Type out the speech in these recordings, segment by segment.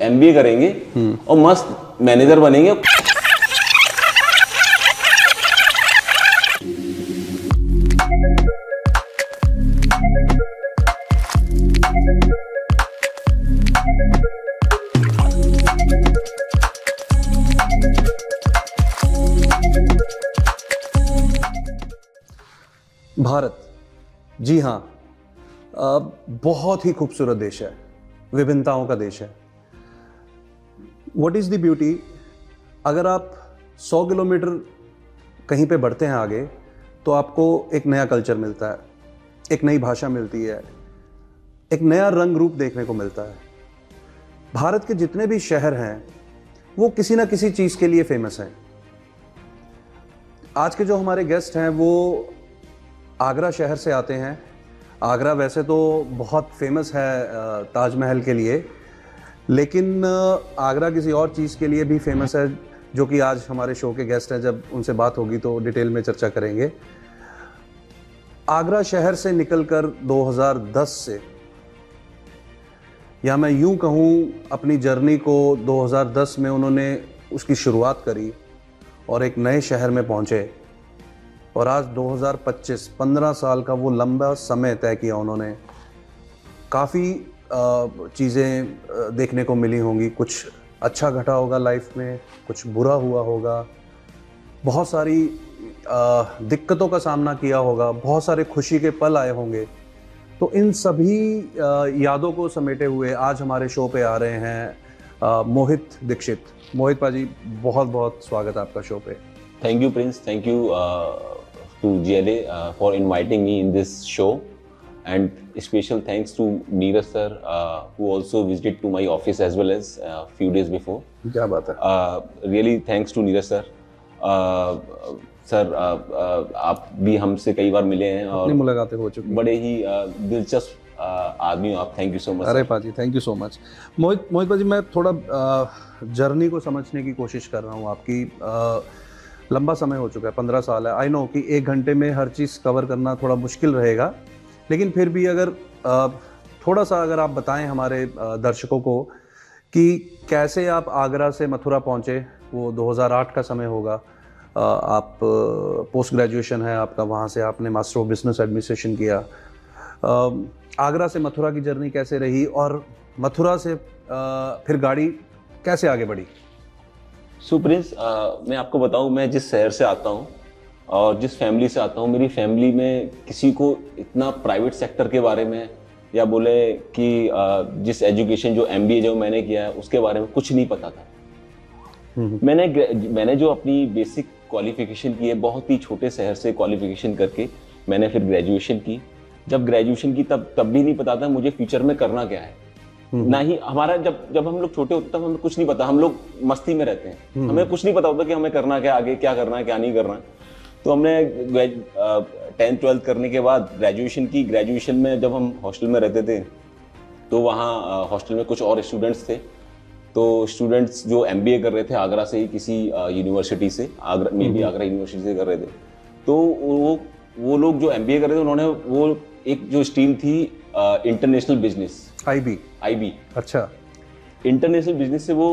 MBA करेंगे और मस्त मैनेजर बनेंगे। भारत, जी हाँ, बहुत ही खूबसूरत देश है, विभिन्नताओं का देश है। What is the beauty? अगर आप 100 किलोमीटर कहीं पे बढ़ते हैं आगे, तो आपको एक नया कल्चर मिलता है, एक नई भाषा मिलती है, एक नया रंग रूप देखने को मिलता है। भारत के जितने भी शहर हैं वो किसी ना किसी चीज़ के लिए फेमस हैं। आज के जो हमारे गेस्ट हैं वो आगरा शहर से आते हैं। आगरा वैसे तो बहुत फेमस है ताजमहल के लिए, लेकिन आगरा किसी और चीज़ के लिए भी फेमस है, जो कि आज हमारे शो के गेस्ट हैं। जब उनसे बात होगी तो डिटेल में चर्चा करेंगे। आगरा शहर से निकलकर 2010 से, या मैं यूं कहूं अपनी जर्नी को 2010 में उन्होंने उसकी शुरुआत करी और एक नए शहर में पहुंचे, और आज 2025, 15 साल का वो लंबा समय तय किया उन्होंने। काफ़ी चीज़ें देखने को मिली होंगी, कुछ अच्छा घटा होगा लाइफ में, कुछ बुरा हुआ होगा, बहुत सारी दिक्कतों का सामना किया होगा, बहुत सारे खुशी के पल आए होंगे। तो इन सभी यादों को समेटे हुए आज हमारे शो पे आ रहे हैं मोहित दीक्षित। मोहित पाजी, बहुत बहुत स्वागत है आपका शो पे। Thank you, Prince. Thank you to GLA for inviting me in this show, and special thanks to Neeraj sir who also visited to my office as well as few days before. क्या बात है। Really thanks to Neeraj sir. Sir आप भी हमसे कई बार मिले हैं और मुलाकातें हो चुकी हैं। बड़े ही दिलचस्प आदमी हो आप। Thank you so much. अरे पाजी, थैंक यू सो मच। मोहित पाजी, मैं थोड़ा जर्नी को समझने की कोशिश कर रहा हूँ आपकी। लंबा समय हो चुका है, 15 साल है। आई नो कि 1 घंटे में हर चीज़ कवर करना थोड़ा मुश्किल रहेगा, लेकिन फिर भी अगर थोड़ा सा अगर आप बताएं हमारे दर्शकों को कि कैसे आप आगरा से मथुरा पहुंचे। वो 2008 का समय होगा। आप पोस्ट ग्रेजुएशन है आपका, वहाँ से आपने मास्टर ऑफ बिजनेस एडमिनिस्ट्रेशन किया। आगरा से मथुरा की जर्नी कैसे रही, और मथुरा से फिर गाड़ी कैसे आगे बढ़ी? प्रिंस, मैं आपको बताऊं, मैं जिस शहर से आता हूं और जिस फैमिली से आता हूं, मेरी फैमिली में किसी को इतना प्राइवेट सेक्टर के बारे में, या बोले कि जिस एजुकेशन जो MBA जो मैंने किया है उसके बारे में कुछ नहीं पता था। मैंने जो अपनी बेसिक क्वालिफिकेशन की है, बहुत ही छोटे शहर से क्वालिफिकेशन करके मैंने फिर ग्रेजुएशन की। जब ग्रेजुएशन की तब भी नहीं पता था मुझे फ्यूचर में करना क्या है। ना ही हमारा जब हम लोग छोटे होते तब हमें कुछ नहीं पता, हम लोग मस्ती में रहते हैं, हमें कुछ नहीं पता होता कि हमें करना क्या, आगे क्या करना है क्या नहीं करना है। तो हमने 10th 12th करने के बाद ग्रेजुएशन की। ग्रेजुएशन में जब हम हॉस्टल में रहते थे तो वहाँ हॉस्टल में कुछ और स्टूडेंट्स थे। तो स्टूडेंट्स जो MBA कर रहे थे आगरा से ही, किसी यूनिवर्सिटी से, आगरा में भी आगरा यूनिवर्सिटी से कर रहे थे। तो वो लोग जो MBA कर रहे थे, उन्होंने वो एक जो स्ट्रीम थी इंटरनेशनल बिजनेस, IB। अच्छा। इंटरनेशनल बिजनेस से वो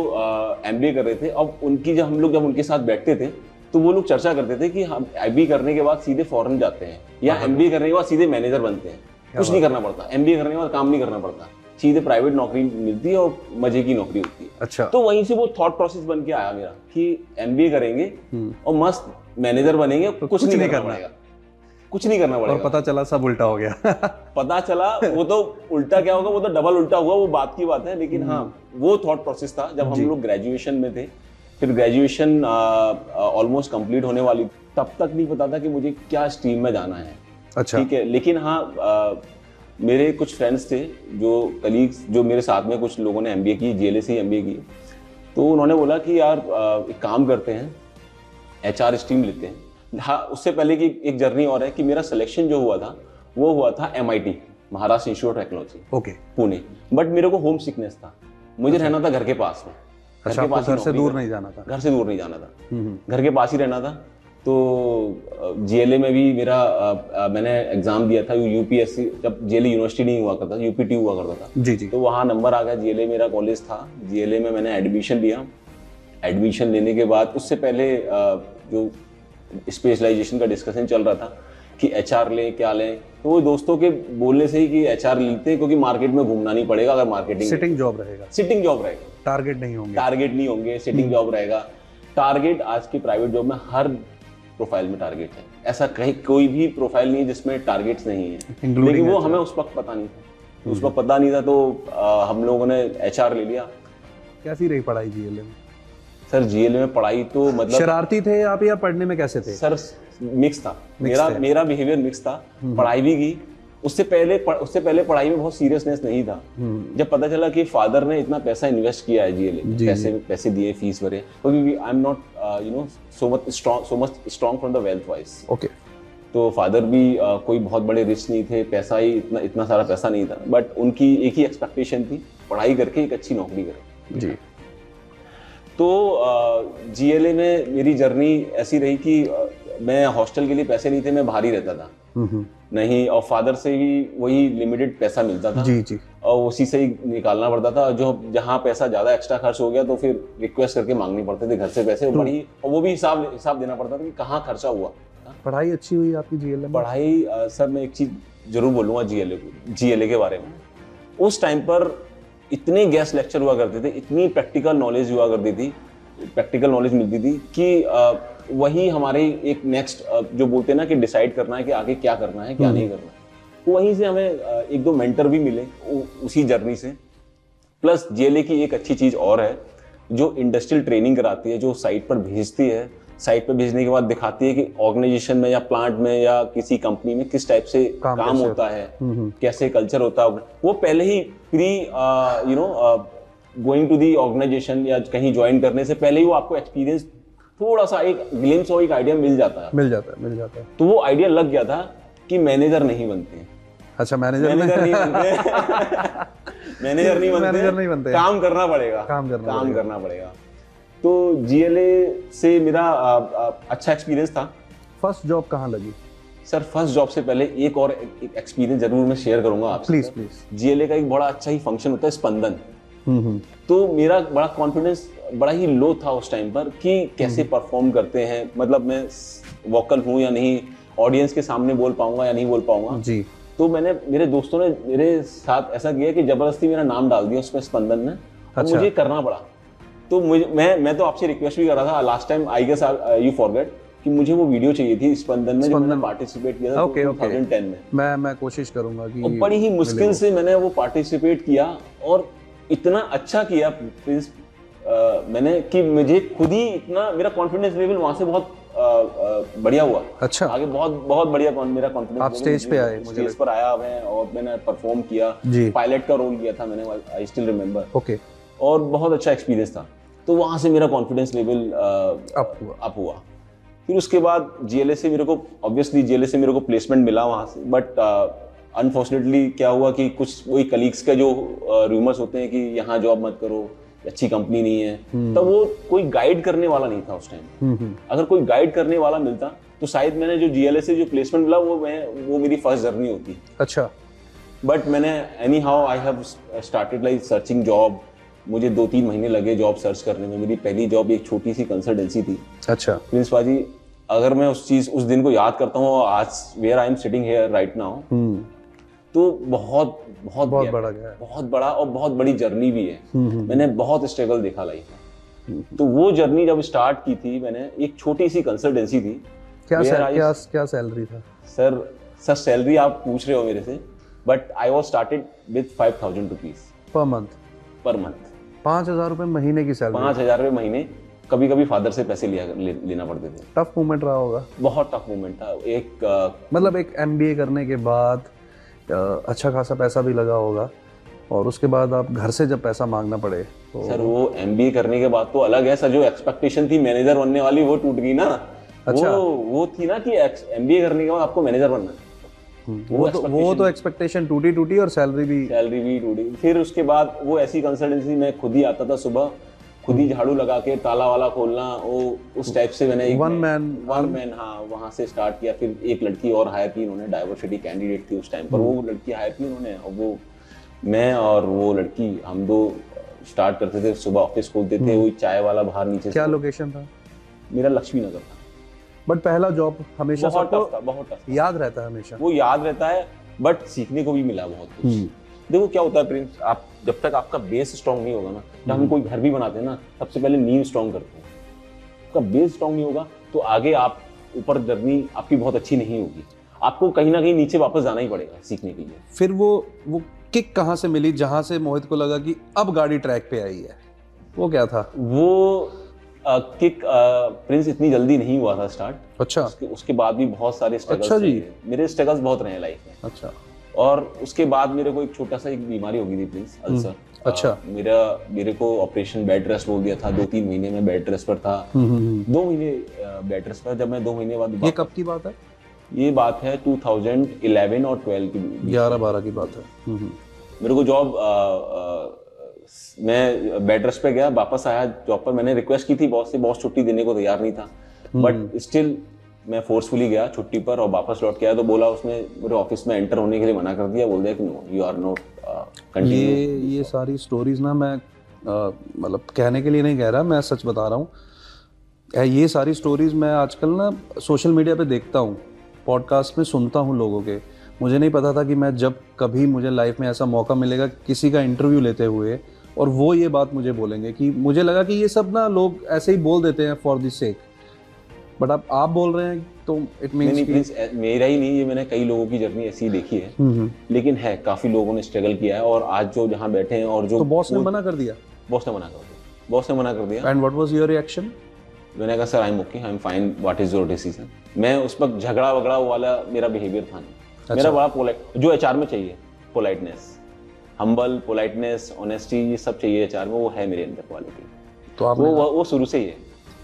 MBA कर रहे थे। अब हम लोग जब उनके साथ बैठते थे तो वो लोग चर्चा करते थे कि हम IB करने के बाद सीधे फॉरेन जाते हैं, या MBA करने के बाद सीधे मैनेजर बनते हैं, कुछ नहीं करना पड़ता। MBA करने के बाद काम नहीं करना पड़ता, सीधे प्राइवेट नौकरी मिलती है और मजे की नौकरी होती है। अच्छा। तो वहीं से वो थॉट प्रोसेस बन के आया मेरा कि MBA करेंगे और मस्त मैनेजर बनेंगे, कुछ नहीं करना पड़ेगा, कुछ नहीं करना पड़ेगा। और पता चला सब उल्टा हो गया। पता चला वो तो उल्टा क्या होगा, वो तो डबल उल्टा हुआ, वो बात की बात है। लेकिन हाँ, वो थॉट प्रोसेस था जब हम लोग ग्रेजुएशन में थे। फिर ग्रेजुएशन ऑलमोस्ट कंप्लीट होने वाली, तब तक नहीं पता था कि मुझे क्या स्ट्रीम में जाना है। अच्छा। ठीक है। लेकिन हाँ, मेरे कुछ फ्रेंड्स थे, जो कलीग्स, जो मेरे साथ में कुछ लोगों ने MBA की, GLA से ही MBA की। तो उन्होंने बोला कि यार एक काम करते हैं, HR स्ट्रीम लेते हैं। हाँ, उससे पहले की एक जर्नी और है कि मेरा सिलेक्शन जो हुआ था वो हुआ था MIT, Maharashtra institute of technology, okay, Pune. But मेरे को होम सिकनेस था, मुझे रहना था घर के पास में। घर से दूर नहीं जाना था। घर से दूर नहीं जाना था, घर के पास ही रहना था। तो जीएलए में भी मेरा मैंने एग्जाम दिया था यूपीएससी, जब जीएलए यूनिवर्सिटी नहीं हुआ करता, यूपीटी हुआ करता था। जी जी। तो वहाँ नंबर आ गया, जीएलए मेरा कॉलेज था, जीएलए में मैंने एडमिशन लिया। एडमिशन लेने के बाद उससे पहले जो स्पेशलाइजेशन का डिस्कशन चल रहा था कि एचआर लें क्या लें, तो वो दोस्तों के बोलने से ही कि एचआर लेते हैं क्योंकि मार्केट में घूमना नहीं पड़ेगा। अगर मार्केटिंग सिटिंग जॉब रहेगा, सिटिंग जॉब रहेगा, टारगेट नहीं होंगे, टारगेट नहीं होंगे, सिटिंग जॉब रहेगा। टारगेट आज की प्राइवेट जॉब में हर प्रोफाइल में टारगेट है, ऐसा कहीं कोई भी प्रोफाइल नहीं है जिसमें टारगेट्स नहीं है, लेकिन वो हमें उस वक्त पता नहीं था। उस वक्त पता नहीं था तो हम लोगों ने एचआर ले लिया। कैसी रही पढ़ाई जीएलए में? सर जीएलए में पढ़ाई तो मतलब शरारती थे आप या पढ़ने में कैसे थे? सर मिक्स था, मेरा बिहेवियर मिक्स था। पढ़ाई भी की, उससे पहले पढ़ाई में बहुत सीरियसनेस नहीं था। जब पता चला कि फादर ने इतना पैसा इन्वेस्ट किया है जीएलए, पैसे दिए, फीस भरे, क्योंकि I am not so much strong from the wealth wise. Okay. तो फादर भी कोई बहुत बड़े रिच नहीं थे, पैसा ही इतना सारा पैसा नहीं था, बट उनकी एक ही एक्सपेक्टेशन थी, पढ़ाई करके एक अच्छी नौकरी करें। जी। तो जीएलए में मेरी जर्नी ऐसी रही कि मैं हॉस्टल के लिए पैसे नहीं थे, मैं बाहर ही रहता था नहीं, और फादर से भी वही लिमिटेड पैसा मिलता था। जी जी। और उसी से ही निकालना पड़ता था। जो जहाँ पैसा ज्यादा एक्स्ट्रा खर्च हो गया तो फिर रिक्वेस्ट करके मांगने पड़ते थे घर से पैसे, और वो भी हिसाब देना पड़ता था कि कहाँ खर्चा हुआ। पढ़ाई अच्छी हुई आपकी जीएलए में? पढ़ाई सर मैं एक चीज जरूर बोलूंगा जीएलए के बारे में। उस टाइम पर इतने गेस्ट लेक्चर हुआ करते थे, इतनी प्रैक्टिकल नॉलेज हुआ करती थी, प्रैक्टिकल नॉलेज मिलती थी कि वही हमारे एक नेक्स्ट जो बोलते हैं ना कि डिसाइड करना है कि आगे क्या करना है क्या नहीं करना है, तो वहीं से हमें एक दो मेंटर भी मिले उसी जर्नी से। प्लस जीएलए की एक अच्छी चीज और है, जो इंडस्ट्रियल ट्रेनिंग कराती है, जो साइट पर भेजती है, साइट पर भेजने के बाद दिखाती है कि ऑर्गेनाइजेशन में या प्लांट में या किसी कंपनी में किस टाइप से काम होता है, कैसे कल्चर होता है। वो पहले ही pre going to the organisation या कहीं ज्वाइन करने से पहले ही वो आपको एक्सपीरियंस, थोड़ा सा एक ग्लिम्स और एक आइडिया मिल जाता है। तो वो आइडिया लग गया था कि मैनेजर नहीं बनते। अच्छा, मैनेजर नहीं बनते मैनेजर नहीं बनते, काम करना पड़ेगा। तो जीएलए से मेरा अच्छा एक्सपीरियंस था। फर्स्ट जॉब कहाँ लगी? सर फर्स्ट जॉब से पहले एक और एक्सपीरियंस जरूर मैं शेयर करूंगा आपसे। प्लीज। जीएलए का एक बड़ा अच्छा ही फंक्शन होता है स्पंदन। तो मेरा बड़ा कॉन्फिडेंस बड़ा ही लो था उस टाइम पर कि कैसे परफॉर्म करते हैं, मतलब मैं वोकल हूँ या नहीं, ऑडियंस के सामने बोल पाऊंगा या नहीं बोल पाऊंगा जी। तो मेरे दोस्तों ने मेरे साथ ऐसा किया कि जबरदस्ती मेरा नाम डाल दिया उसमें स्पंदन में। अच्छा। मुझे करना पड़ा। तो मैं तो आपसे रिक्वेस्ट भी कर रहा था last time, I guess you forget, कि मुझे वो वीडियो चाहिए थी स्पंदन में, जो मैंने पार्टिसिपेट किया था 2010 में। मैं कोशिश करूंगा कि बड़ी ही मुश्किल से मैंने वो पार्टिसिपेट किया और इतना अच्छा किया प्रिंस मैंने कि मुझे खुद ही इतना, मेरा कॉन्फिडेंस लेवल वहां से बहुत बढ़िया हुआ। अच्छा। आगे बहुत बढ़िया मेरा कॉन्फिडेंस, आप स्टेज पे आए, स्टेज पर आया मैं और मैंने परफॉर्म किया, पायलट का रोल किया था मैंने, आई स्टिल रिमेम्बर। ओके। और बहुत अच्छा एक्सपीरियंस था। तो वहां से मेरा कॉन्फिडेंस लेवल अप हुआ। फिर उसके बाद जीएलए से मेरे को प्लेसमेंट मिला वहां से, बट अनफॉर्चुनेटली क्या हुआ कि कुछ वही कलीग्स का जो रूमर्स होते हैं कि यहाँ जॉब मत करो, अच्छी कंपनी नहीं है, तब वो कोई गाइड करने वाला नहीं था उस टाइम। अगर कोई गाइड करने वाला मिलता तो शायद मैंने जो जीएलए से जो प्लेसमेंट मिला वो मेरी फर्स्ट जर्नी होती। अच्छा। बट मैंने any how I have started like searching job. मुझे 2-3 महीने लगे जॉब सर्च करने में। मेरी पहली जॉब एक छोटी सी कंसल्टेंसी थी। अच्छा। प्रिंस पाजी, अगर मैं उस दिन को याद करता हूँ, आज where I am sitting here right now, तो बहुत बड़ा गया, बहुत बड़ा और बहुत बड़ी जर्नी भी है। मैंने बहुत स्ट्रगल देखा लाइफ में। तो वो जर्नी जब स्टार्ट की थी मैंने, एक छोटी सी कंसल्टेंसी थी। क्या सैलरी था? सर सैलरी आप पूछ रहे हो मेरे से, but I was started with 5000 rupees per month. 5000 रुपए महीने की सैलरी? 5000 रुपए महीने। कभी कभी फादर से पैसे लेना पड़ते थे। टफ मोमेंट रहा होगा? बहुत टफ मोमेंट था। मतलब एक एमबीए करने के बाद अच्छा खासा पैसा भी लगा होगा, और उसके बाद आप घर से जब पैसा मांगना पड़े तो... सर वो एमबीए करने के बाद तो अलग है सर, जो एक्सपेक्टेशन थी मैनेजर बनने वाली वो टूट गई ना। अच्छा। वो थी ना कि एमबीए करने के बाद आपको मैनेजर बनना है। वो तो एक्सपेक्टेशन टूटी और सैलरी भी टूटी। फिर उसके बाद वो ऐसी कंसल्टेंसी में खुद ही आता था सुबह खुद ही झाड़ू लगा के ताला वाला खोलना, वो उस टाइप से मैंने वन मैन हाँ वहां से स्टार्ट किया। फिर एक लड़की और हायर की उन्होंने, डाइवर्सिटी कैंडिडेट थी उस टाइम पर, वो लड़की हायर की उन्होंने, और वो मैं और वो लड़की हम दो स्टार्ट करते थे। सुबह ऑफिस खोलते थे, वही चाय वाला बाहर नीचे। क्या लोकेशन था? मेरा लक्ष्मी नगर था। बट पहला जॉब हमेशा बहुत सबको टफ था, बहुत टफ। याद रहता है हमेशा। वो याद रहता है, बट सीखने को भी मिला बहुत कुछ। देखो क्या होता है प्रिंस, आप जब तक आपका बेस स्ट्रांग नहीं होगा ना, जब हम कोई घर भी बनाते हैं ना, सबसे पहले नींव स्ट्रांग करते हैं। आपका बेस स्ट्रांग नहीं होगा तो आगे आप ऊपर जर्नी आपकी बहुत अच्छी नहीं होगी, आपको कहीं ना कहीं नीचे वापस जाना ही पड़ेगा सीखने के लिए। फिर वो किक कहाँ से मिली जहां से मोहित को लगा कि अब गाड़ी ट्रैक पे आई है? वो क्या था? वो किक प्रिंस इतनी जल्दी नहीं हुआ था स्टार्ट। अच्छा। उसके बाद भी बहुत सारे स्ट्रगल्स। अच्छा जी। मेरे स्ट्रगल्स बहुत रहे लाइफ में। अच्छा। और उसके बाद मेरे को एक छोटा सा एक बीमारी हो गई थी प्रिंस, अल्सर। अच्छा। मेरे को ऑपरेशन बेड रेस्ट बोल दिया था। 2-3 महीने में बेड रेस्ट पर था। 2 महीने बेड रेस्ट पर। जब मैं 2 महीने बाद, ये कब की बात है? ये बात है 2011 और 12 की, 11-12 की बात है। मेरे को जॉब, मैं बेड रेस्ट पे गया, वापस आया जॉब पर। मैंने रिक्वेस्ट की थी बॉस से, बॉस छुट्टी देने को तैयार नहीं था, बट स्टिल मैं फोर्सफुली गया छुट्टी पर और वापस लौट के आया। तो बोला उसने मेरे ऑफिस में एंटर होने के लिए मना कर दिया, बोल दिया कि no you are not continue. ये सारी स्टोरीज ना मैं मतलब कहने के लिए नहीं कह रहा, मैं सच बता रहा हूँ। ये सारी स्टोरीज मैं आजकल ना सोशल मीडिया पे देखता हूँ, पॉडकास्ट में सुनता हूँ लोगों के। मुझे नहीं पता था कि मैं जब कभी मुझे लाइफ में ऐसा मौका मिलेगा किसी का इंटरव्यू लेते हुए और वो ये बात मुझे बोलेंगे, कि मुझे लगा कि ये सब ना लोग ऐसे ही बोल देते हैं फॉर द सेक, बट अब आप बोल रहे हैं तो इट मींस कि मेरा ही नहीं, ये मैंने कई लोगों की जर्नी ऐसी देखी है। लेकिन है, काफी लोगों ने स्ट्रगल किया है और आज जो जहाँ बैठे हैं और जो, तो बॉस ने मना कर दिया? बॉस ने मना कर दिया, बॉस ने मना कर दिया। And what was your reaction? मैंने कहा sir I am okay, I am fine, what is your decision. मैं उस वक्त झगड़ा वगड़ा वाला मेरा बिहेवियर था नहीं। अच्छा। मेरा बड़ा पोलाइट, जो एचआर में चाहिए, पोलाइटनेस, हम्बल, पोलाइटनेस, ऑनेस्टी, ये सब चाहिए एचआर में, वो है मेरे अंदर क्वालिटी। तो आपने वो शुरू से ही है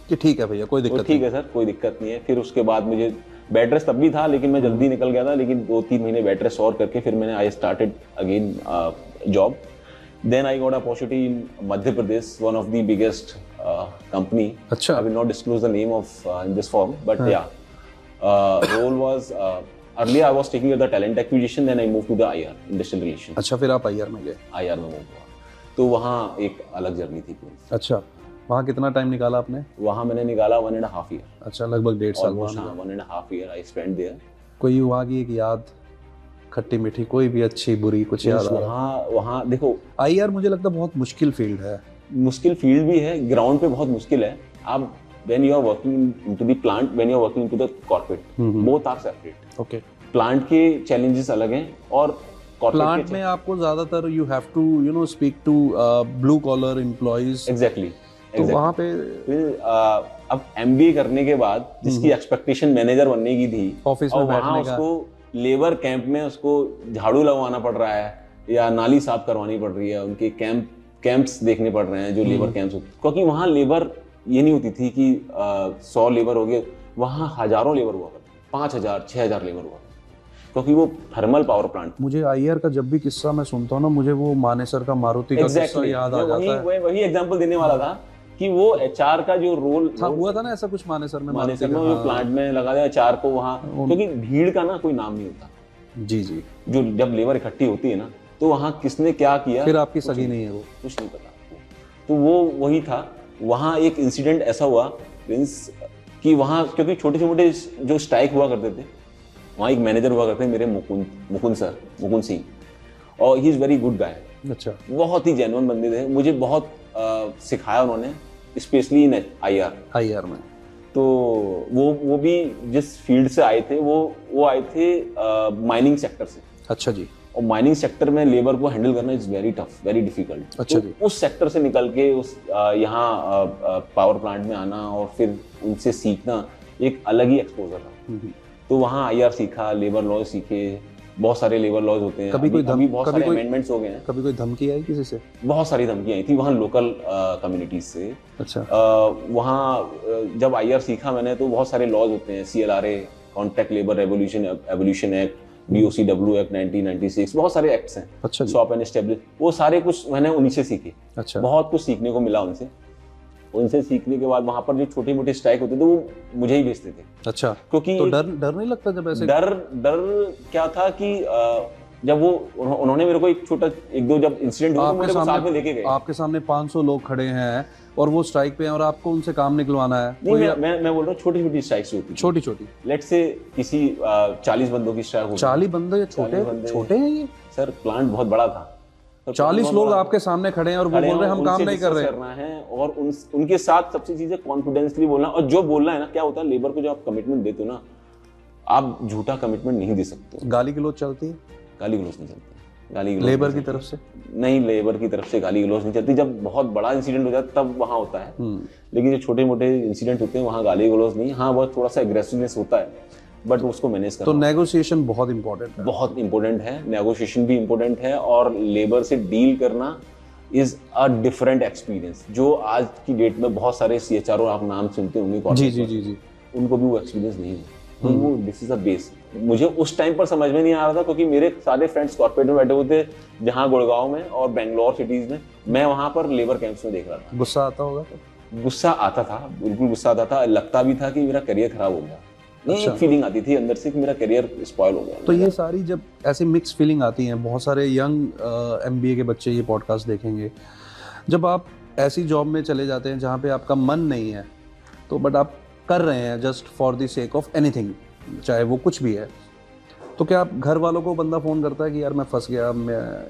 कि ठीक है भैया कोई दिक्कत नहीं। ठीक है सर, कोई दिक्कत नहीं है। फिर उसके बाद मुझे बेड रेस्ट तब भी था, लेकिन मैं जल्दी निकल गया था। लेकिन 2-3 महीने बेड रेस्ट और करके फिर मैंने I started again job. Then I got opportunity in Madhya Pradesh, one of the biggest company. अच्छा। I will not disclose the name of in this form, but yeah role was earlier I was taking the talent acquisition, then I moved to the IR, industrial relations। अच्छा, फिर आप IR में गए? IR में move हुआ, तो वहाँ एक अलग जर्नी थी। अच्छा, वहाँ कितना टाइम निकाला आपने? वहाँ मैंने निकाला 1.5 year। अच्छा, लगभग 1.5 साल। 1.5 year I spent there। कोई वहाँ की एक याद, खट्टी मीठी, कोई भी अच्छी बुरी कुछ याद आ रहा है? वहाँ देखो, IR मुझे लगता है बहुत मुश्किल फील्ड है। मुश्किल फील्ड भी है, ग्राउंड पे बहुत मुश्किल है। आप when you are working into the plant, when you are working into the corporate, both are separate। Okay। Plant के चैलेंजेस अलग हैं और प्लांट में आपको ज्यादातर you have to speak to blue collar employees। Exactly। तो वहाँ पे अब MBA करने के बाद जिसकी एक्सपेक्टेशन मैनेजर बनने की थी, ऑफिस में वहाँ उसको लेबर कैंप में उसको झाड़ू लगवाना पड़ रहा है या नाली साफ करवानी पड़ रही है, उनके कैंप्स देखने पड़ रहे हैं जो लेबर कैंप्स होते, क्योंकि वहाँ लेबर ये नहीं होती थी कि 100 लेबर हो गए, वहाँ हजारों लेबर हुआ करते, 5,000 6,000 लेबर हुआ, क्योंकि वो थर्मल पावर प्लांट। मुझे IR का जब भी किस्सा मैं सुनता हूँ ना, मुझे वो मानेसर का मारुति का किस्सा याद आ जाता है। वही एग्जांपल देने वाला था कि वो HR का जो रोल था, हुआ था ना ऐसा कुछ मानेसर में जो प्लांट में लगा दिया HR को वहाँ, क्योंकि भीड़ का ना कोई नाम नहीं होता। जी जी। जो जब लेबर इकट्ठी होती है ना, तो वहाँ किसने क्या किया, फिर आपकी सगी नहीं है वो, कुछ नहीं पता। तो वो वही था। वहाँ एक इंसिडेंट ऐसा हुआ प्रिंस कि वहाँ क्योंकि छोटे छोटे जो स्ट्राइक हुआ करते थे, वहाँ एक मैनेजर हुआ करते मेरे मुकुंद सिंह, और he is very good guy. अच्छा। बहुत ही जेन्युइन बंदे थे, मुझे बहुत सिखाया उन्होंने, स्पेशली इन IR में। तो वो भी जिस फील्ड से आए थे, वो आए थे माइनिंग सेक्टर से। अच्छा जी। और माइनिंग सेक्टर में लेबर को हैंडल करना is very tough, very difficult. अच्छा तो उस सेक्टर से निकल के उस यहाँ पावर प्लांट में आना और फिर उनसे सीखना एक अलग ही एक्सपोजर था। तो वहाँ IR सीखा, लेबर लॉज सीखे, बहुत सारे लेबर लॉज होते हैं। अभी बहुत सारे अमेंडमेंट्स हो गए हैं। कभी कोई धमकी आई किसी से? बहुत सारी धमकी आई थी वहाँ लोकल कम्युनिटीज से। अच्छा। वहाँ जब IR सीखा मैंने, तो बहुत सारे लॉज होते हैं, CLRA, contract labour evolution act, DOCW act 1996, बहुत सारे एक्ट्स हैं। अच्छा। शॉप एंड एस्टेब्लिश, वो सारे कुछ मैंने उन्हीं से सीखे। अच्छा। बहुत कुछ सीखने को मिला उनसे। उनसे सीखने के बाद वहां पर जो छोटी मोटी स्ट्राइक होते थे वो मुझे ही भेजते थे। अच्छा, क्योंकि तो डर नहीं लगता जब ऐसे? डर क्या था कि जब वो उन्होंने मेरे को एक दो जब इंसिडेंट हुआ तो मेरे को साथ में लेके गए। आपके सामने 500 लोग खड़े हैं और वो स्ट्राइक पे हैं और आपको उनसे काम निकलवाना है। नहीं, मैं बोल रहा हूँ छोटी छोटी स्ट्राइक्स होती, छोटी छोटी। लेट्स से किसी 40 बंदों की स्ट्राइक होती। 40 बंदे? छोटे हैं ये सर, प्लांट बहुत बड़ा था। 40 लोग आपके सामने खड़े हैं और वो बोल रहे हैं हम काम नहीं कर रहे करना है, और उनके साथ सबसे चीजें कॉन्फिडेंसली बोलना। और जो बोलना है ना, क्या होता है लेबर को, जो आप कमिटमेंट देते हो ना, आप झूठा कमिटमेंट नहीं दे सकते। गाली गलौज चलती है? गाली गलौज नहीं चलती। गाली गलौज लेबर की तरफ से नहीं, लेबर की तरफ से गाली गलौज नहीं चलती। जब बहुत बड़ा इंसिडेंट हो जाता है तब वहाँ होता है, लेकिन जो छोटे मोटे इंसिडेंट होते हैं वहाँ गाली गलौज नहीं। हाँ, बहुत थोड़ा सा एग्रेसिवनेस होता है, बट उसको मैनेज करना। तो नेगोशिएशन बहुत इंपॉर्टेंट है। बहुत इंपॉर्टेंट है, नेगोशिएशन भी इंपॉर्टेंट है, और लेबर से डील करना इज अ डिफरेंट एक्सपीरियंस। जो आज की डेट में बहुत सारे CHRO आप नाम सुनते होंगे, जी, उनको भी वो एक्सपीरियंस नहीं है। तो वो दिस इज अ बेस। मुझे उस टाइम पर समझ में नहीं आ रहा था, क्योंकि मेरे सारे फ्रेंड्स कॉर्पोरेट में बैठे हुए थे, जहाँ गुड़गांव में और बेंगलोर सिटीज में। मैं वहां पर लेबर कैंप्स में देख रहा था। गुस्सा आता होगा? गुस्सा आता था, बिल्कुल गुस्सा आता था। लगता भी था कि मेरा करियर खराब हो गया। अच्छा। फीलिंग आती थी अंदर से कि मेरा करियर स्पॉइल हो गया। तो ये सारी जब ऐसी मिक्स फीलिंग आती हैं, बहुत सारे यंग MBA के बच्चे ये पॉडकास्ट देखेंगे, जब आप ऐसी जॉब में चले जाते हैं जहाँ पे आपका मन नहीं है, तो बट आप कर रहे हैं just for the sake of anything, चाहे वो कुछ भी है, तो क्या आप घर वालों को बंदा फ़ोन करता है कि यार मैं फंस गया,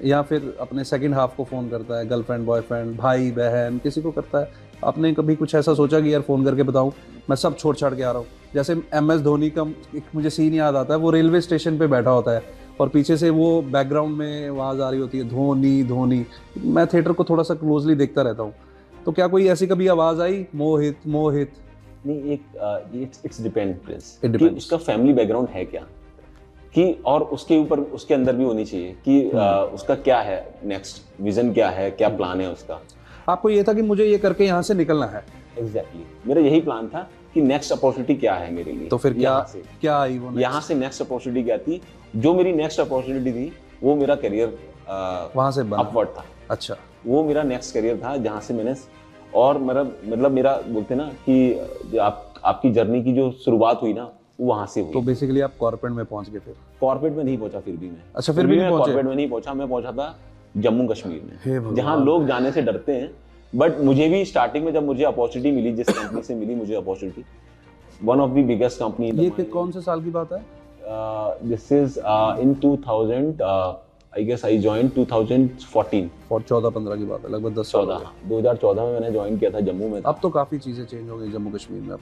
या फिर अपने सेकंड हाफ को फ़ोन करता है, गर्लफ्रेंड बॉयफ्रेंड भाई बहन किसी को करता है? आपने कभी कुछ ऐसा सोचा कि यार फ़ोन करके बताऊं मैं सब छोड़ छाड़ के आ रहा हूँ? जैसे MS धोनी का एक मुझे सीन याद आता है, वो रेलवे स्टेशन पे बैठा होता है और पीछे से वो बैकग्राउंड में आवाज़ आ रही होती है, धोनी धोनी। मैं थिएटर को थोड़ा सा क्लोजली देखता रहता हूँ, तो क्या कोई ऐसी कभी आवाज़ आई, मोहित मोहित? नहीं, इट्स डिपेंड उसका फैमिली बैकग्राउंड है क्या, कि और उसके ऊपर उसके अंदर भी होनी चाहिए कि उसका क्या है, नेक्स्ट विजन क्या है, क्या प्लान है उसका। आपको ये था कि मुझे ये करके यहाँ से निकलना है? एग्जैक्टली, मेरा यही प्लान था कि नेक्स्ट अपॉर्चुनिटी क्या है मेरे लिए। तो फिर क्या आई वो? यहाँ से नेक्स्ट अपॉर्चुनिटी क्या थी? जो मेरी नेक्स्ट अपॉर्चुनिटी थी वो मेरा करियर वहां से अपवर्ड था। अच्छा, वो मेरा नेक्स्ट करियर था, जहाँ से मैंने, और मेरा बोलते ना कि आपकी जर्नी की जो शुरुआत हुई ना, वो वहां से हुई। तो बेसिकली आप कॉर्पोरेट में पहुंच गए? फिर कॉर्पोरेट में नहीं पहुंचा फिर भी मैं। अच्छा, फिर भी नहीं पहुंचे? कॉर्पोरेट में नहीं पहुंचा, मैं पहुंचा था जम्मू कश्मीर में, जहाँ लोग जाने से डरते हैं। बट मुझे भी स्टार्टिंग में जब मुझे अपॉर्चुनिटी मिली, जिस कंपनी से मिली मुझे opportunity, one of the biggest company. ये कौन से साल की बात है? This is in 2000, I guess I join 2014 और 14-15 की बात है, लगभग 10 साल। 2014 में मैंने ज्वाइन किया था जम्मू में। अब तो काफी चीजें चेंज हो गई जम्मू कश्मीर में।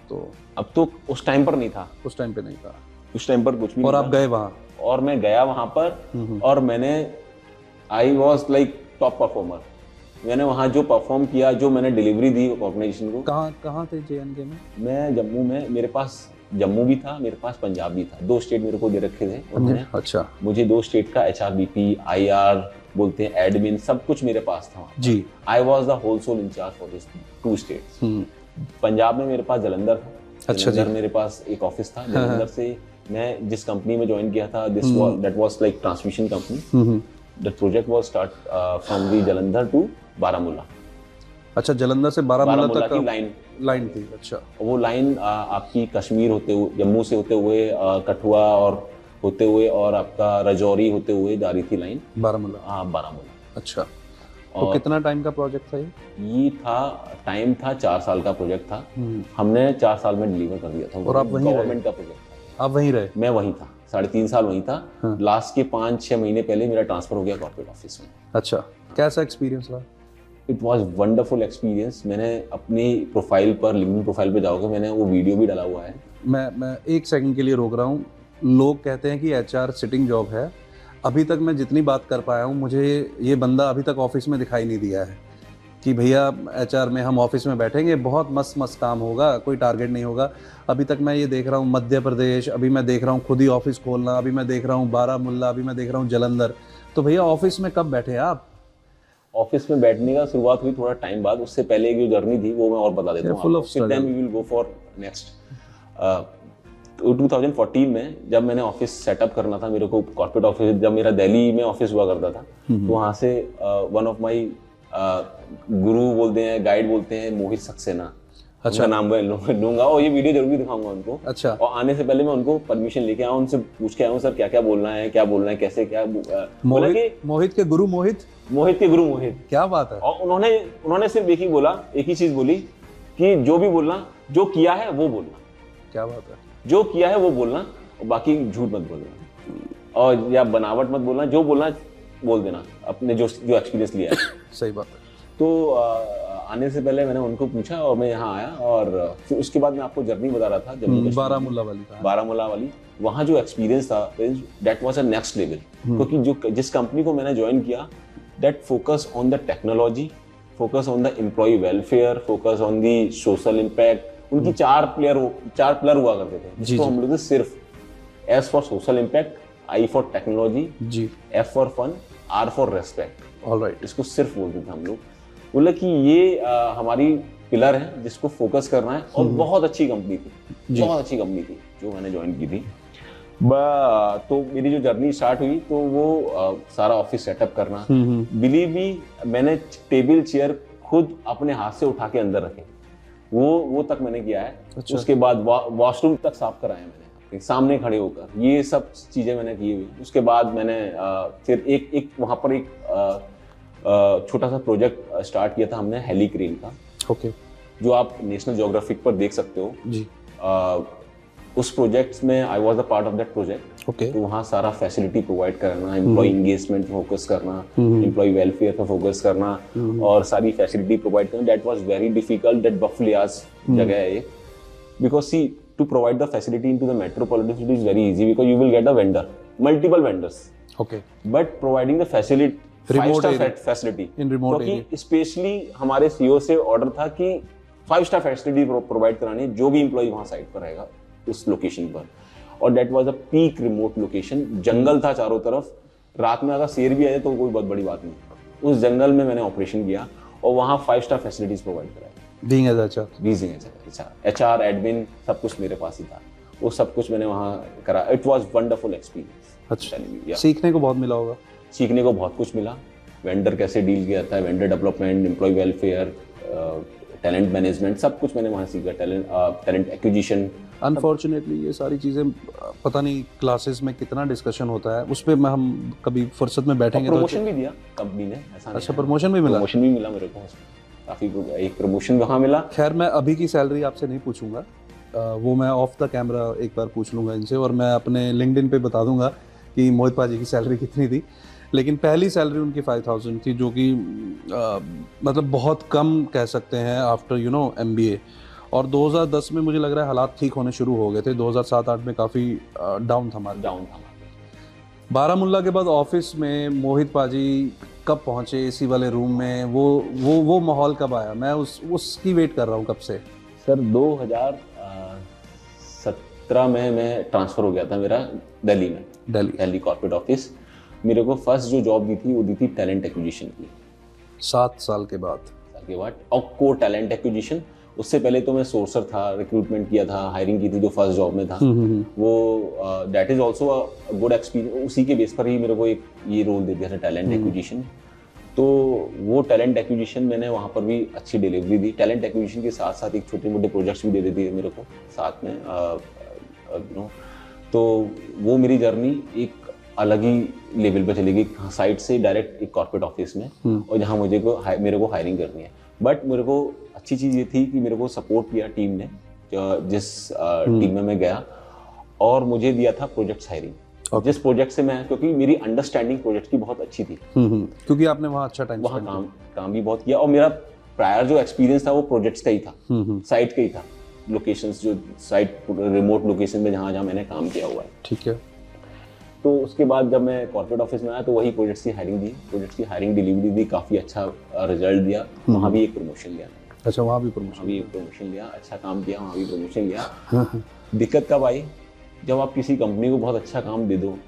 अब तो उस टाइम पर नहीं था, उस टाइम पे नहीं था, उस टाइम पर कुछ भी। और आप गए वहाँ? और मैं गया वहाँ पर, और मैंने I was like top performer. मैंने वहाँ जो परफॉर्म किया, जो मैंने डिलीवरी दी ऑर्गेनाइजेशन को। कहाँ थे JNK में? मैं जम्मू में, मेरे पास जम्मू भी था, मेरे पास पंजाब भी था। 2 स्टेट मेरे को दे रखे थे उन्होंने। अच्छा। मुझे 2 स्टेट का HRBP IR बोलते हैं, एडमिन, सब कुछ मेरे पास था जी। I was the whole sole incharge for this 2 states. Punjab में मेरे पास जलंधर था। अच्छा जी। मेरे पास एक ऑफिस था जलंधर से। मैं जिस कंपनी में ज्वाइन किया था, that was like transmission company. The project was start from the Jalandhar to Baramulla. अच्छा, जलंधर से बारामूला तक की लाइन थी। अच्छा, वो लाइन आपकी कश्मीर होते हुए, जम्मू से होते हुए कठुआ और होते हुए, और आपका राजौरी होते हुए जा रही थी लाइन बारामूला। हाँ, बारामूला। अच्छा, तो कितना टाइम का प्रोजेक्ट था ये? टाइम था 4 साल का प्रोजेक्ट था। हमने 4 साल में डिलीवर कर दिया था। और आप वहीं गवर्नमेंट का प्रोजेक्ट था। आप वहीं रहे? मैं वहीं था, 3.5 साल वहीं था। लास्ट के 5-6 महीने पहले मेरा ट्रांसफर हो गया कॉर्पोरेट ऑफिस में। अच्छा, कैसा एक्सपीरियंस रहा? It was wonderful experience. मैंने अपनी प्रोफाइल पर, लिंक्डइन प्रोफाइल पर जाओगे, मैंने वो वीडियो भी डाला हुआ है। मैं 1 सेकंड के लिए रोक रहा हूँ। लोग कहते हैं कि HR सिटिंग जॉब है। अभी तक मैं जितनी बात कर पाया हूँ, मुझे ये बंदा अभी तक ऑफिस में दिखाई नहीं दिया है कि भैया HR में हम ऑफिस में बैठेंगे, बहुत मस्त काम होगा, कोई टारगेट नहीं होगा। अभी तक मैं ये देख रहा हूँ मध्य प्रदेश, अभी मैं देख रहा हूँ खुद ही ऑफिस खोलना, अभी मैं देख रहा हूँ बारामूला, अभी मैं देख रहा हूँ जलंधर। तो भैया ऑफिस में कब बैठे आप? ऑफिस में बैठने का शुरुआत हुई थोड़ा टाइम बाद। उससे पहले एक जो जर्नी थी वो मैं और बता देता हूँ। फिर then we will go for next. 2014 में जब मैंने ऑफिस सेटअप करना था, मेरे को कॉर्पोरेट ऑफिस, जब मेरा दिल्ली में ऑफिस हुआ करता था, तो वहाँ से वन ऑफ माई गुरु बोलते हैं, गाइड बोलते हैं, मोहित सक्सेना। अच्छा, नाम मैं लूंगा और ये वीडियो जरूर भी दिखाऊंगा उनको। अच्छा। और आने से पहले मैं उनको परमिशन लेके आया, उनसे पूछ के आया हूँ सर क्या क्या बोलना है, कैसे क्या। मोहित के गुरु मोहित के गुरु मोहित। क्या बात है। और उन्होंने सिर्फ एक ही चीज बोली कि जो भी बोलना, जो किया है वो बोलना। क्या बात है। जो किया है वो बोलना, और बाकी झूठ मत बोलना और या बनावट मत बोलना, जो बोलना बोल देना, अपने जो एक्सपीरियंस लिया है। सही बात है। तो आने से पहले मैंने उनको पूछा और मैं यहाँ आया, और फिर उसके बाद मैं आपको जर्नी बता रहा था जम्मू कश्मीर, बारामूला वाली। वहाँ जो एक्सपीरियंस था that was a next level, क्योंकि जिस कंपनी को मैंने ज्वाइन किया, that focus on the technology, focus on the employ welfare, focus on the social impact. उनकी चार पिलर हुआ करते थे, जिसको हम लोग सिर्फ S for social impact, I for technology, F for fun, R for respect. Alright. इसको सिर्फ बोलते थे हम लोग। बोला कि ये हमारी पिलर है जिसको फोकस करना है। और बहुत अच्छी कंपनी थी, बहुत अच्छी कंपनी थी जो मैंने ज्वाइन की थी। तो मेरी जो जर्नी स्टार्ट हुई, तो वो सारा ऑफिस सेटअप करना, बिलीव मी, मैंने टेबल चेयर खुद अपने हाथ से उठा के अंदर रखे, वो तक मैंने किया है। अच्छा। उसके बाद वॉशरूम तक साफ कराया मैंने सामने खड़े होकर, ये सब चीजें मैंने की हुई। उसके बाद मैंने फिर एक वहां पर एक छोटा सा प्रोजेक्ट स्टार्ट किया था हमने, हेलीक्रेन का। ओके। जो आप नेशनल ज्योग्राफिक पर देख सकते हो जी। उस प्रोजेक्ट में I was a part of that project. Okay. तो वहाँ सारा फैसिलिटी प्रोवाइड करना, एम्प्लॉय एंगेजमेंट पे फोकस करना, एम्प्लॉय वेलफेयर पे फोकस करना, और सारी फैसिलिटी प्रोवाइड करना। That was very difficult, that बफलियाज जगह है ये, because see to provide the facility into the metropolitan city is very easy, because you will get a vendor, multiple vendors. Okay. But providing the facility, 5-star facility in remote area, क्योंकि specially हमारे CEO से order था कि 5-star facility provide करानी है जो भी employ वहां साइट पर रहेगा उस लोकेशन पर। और that was a peak remote location, जंगल था चारों तरफ, रात में अगर शेर भी आ जाए तो कोई बहुत बड़ी बात नहीं। उस जंगल में मैंने ऑपरेशन किया और वहां 5-star फैसिलिटीज प्रोवाइड कराई। बीइंग एज एचआर, एडमिन, सब कुछ मेरे पास ही था, वो सब कुछ मैंने वहां करा। It was wonderful experience. अच्छा। सीखने को बहुत मिला होगा। सीखने को बहुत कुछ मिला, वेंडर कैसे डील किया जाता है, vendor development, employ welfare, talent management, सब कुछ मैंने वहाँ सीखा, टैलेंट एक्विजिशन। अनफॉर्चुनेटली ये सारी चीज़ें पता नहीं क्लासेस में कितना डिस्कशन होता है, उस पर हम कभी फुर्सत में बैठेंगे। प्रमोशन भी दिया कंपनी ने, ऐसा। अच्छा, प्रमोशन भी मिला? प्रमोशन भी मिला मेरे को, काफ़ी एक प्रमोशन वहाँ मिला। खैर, मैं अभी की सैलरी आपसे नहीं पूछूंगा, वो मैं ऑफ द कैमरा एक बार पूछ लूँगा इनसे, और मैं अपने लिंक्डइन पे बता दूंगा कि मोहित पाजी की सैलरी कितनी थी। लेकिन पहली सैलरी उनकी 5000 थी, जो कि मतलब बहुत कम कह सकते हैं आफ्टर MBA। और 2010 में मुझे लग रहा है हालात ठीक होने शुरू हो गए थे। 2007-8 में काफ़ी डाउन था। बारामुल्ला के बाद ऑफिस में मोहित पाजी कब पहुंचे एसी वाले रूम में? वो माहौल कब आया? मैं उसकी वेट कर रहा हूँ कब से। सर 2017 में मैं ट्रांसफ़र हो गया था मेरा दिल्ली कॉर्पोरेट ऑफिस। मेरे को फर्स्ट जो जॉब दी थी वो दी थी टैलेंट एक्विजिशन की। 7 साल के बाद और को टैलेंट एक्विजिशन। उससे पहले तो मैं सोर्सर था, रिक्रूटमेंट किया था, हायरिंग की थी, जो फर्स्ट जॉब में था। वो that is also a good experience. उसी के बेस पर ही मेरे को एक ये रोल दे दिया था, टैलेंट एक्विजिशन। तो वो टैलेंट एक्विजिशन मैंने वहाँ पर भी अच्छी डिलीवरी दी। टैलेंट एक्विजिशन के साथ साथ एक छोटे मोटे प्रोजेक्ट्स भी दे देती है मेरे को साथ में। तो वो मेरी जर्नी एक अलग ही लेवल पे चली गई, साइट से डायरेक्ट एक कॉर्पोरेट ऑफिस में, और जहाँ मेरे को हायरिंग करनी है। बट मेरे को अच्छी चीज़ ये थी कि मेरे को सपोर्ट किया टीम ने, जिस टीम में मैं गया, और मुझे दिया था प्रोजेक्ट्स हायरिंग। जिस प्रोजेक्ट से मैं, क्योंकि मेरी अंडरस्टैंडिंग प्रोजेक्ट की बहुत अच्छी थी, क्योंकि आपने वहाँ अच्छा टाइम वहाँ काम भी बहुत किया, और मेरा प्रायर जो एक्सपीरियंस था वो प्रोजेक्ट्स का ही था, साइट का ही था, लोकेशंस जो साइट रिमोट लोकेशन में जहाँ मैंने काम किया हुआ है। ठीक है। तो उसके बाद जब मैं कॉर्पोरेट ऑफिस में आया तो वही प्रोजेक्ट्स की हायरिंग दी, प्रोजेक्ट्स की हायरिंग डिलीवरी दी, काफ़ी अच्छा रिजल्ट दिया। वहाँ भी एक प्रमोशन लिया। अच्छा, वहाँ भी एक प्रमोशन लिया, अच्छा काम किया, वहाँ भी प्रमोशन लिया। दिक्कत कब आई? जब आप किसी कंपनी को बहुत अच्छा काम दे दो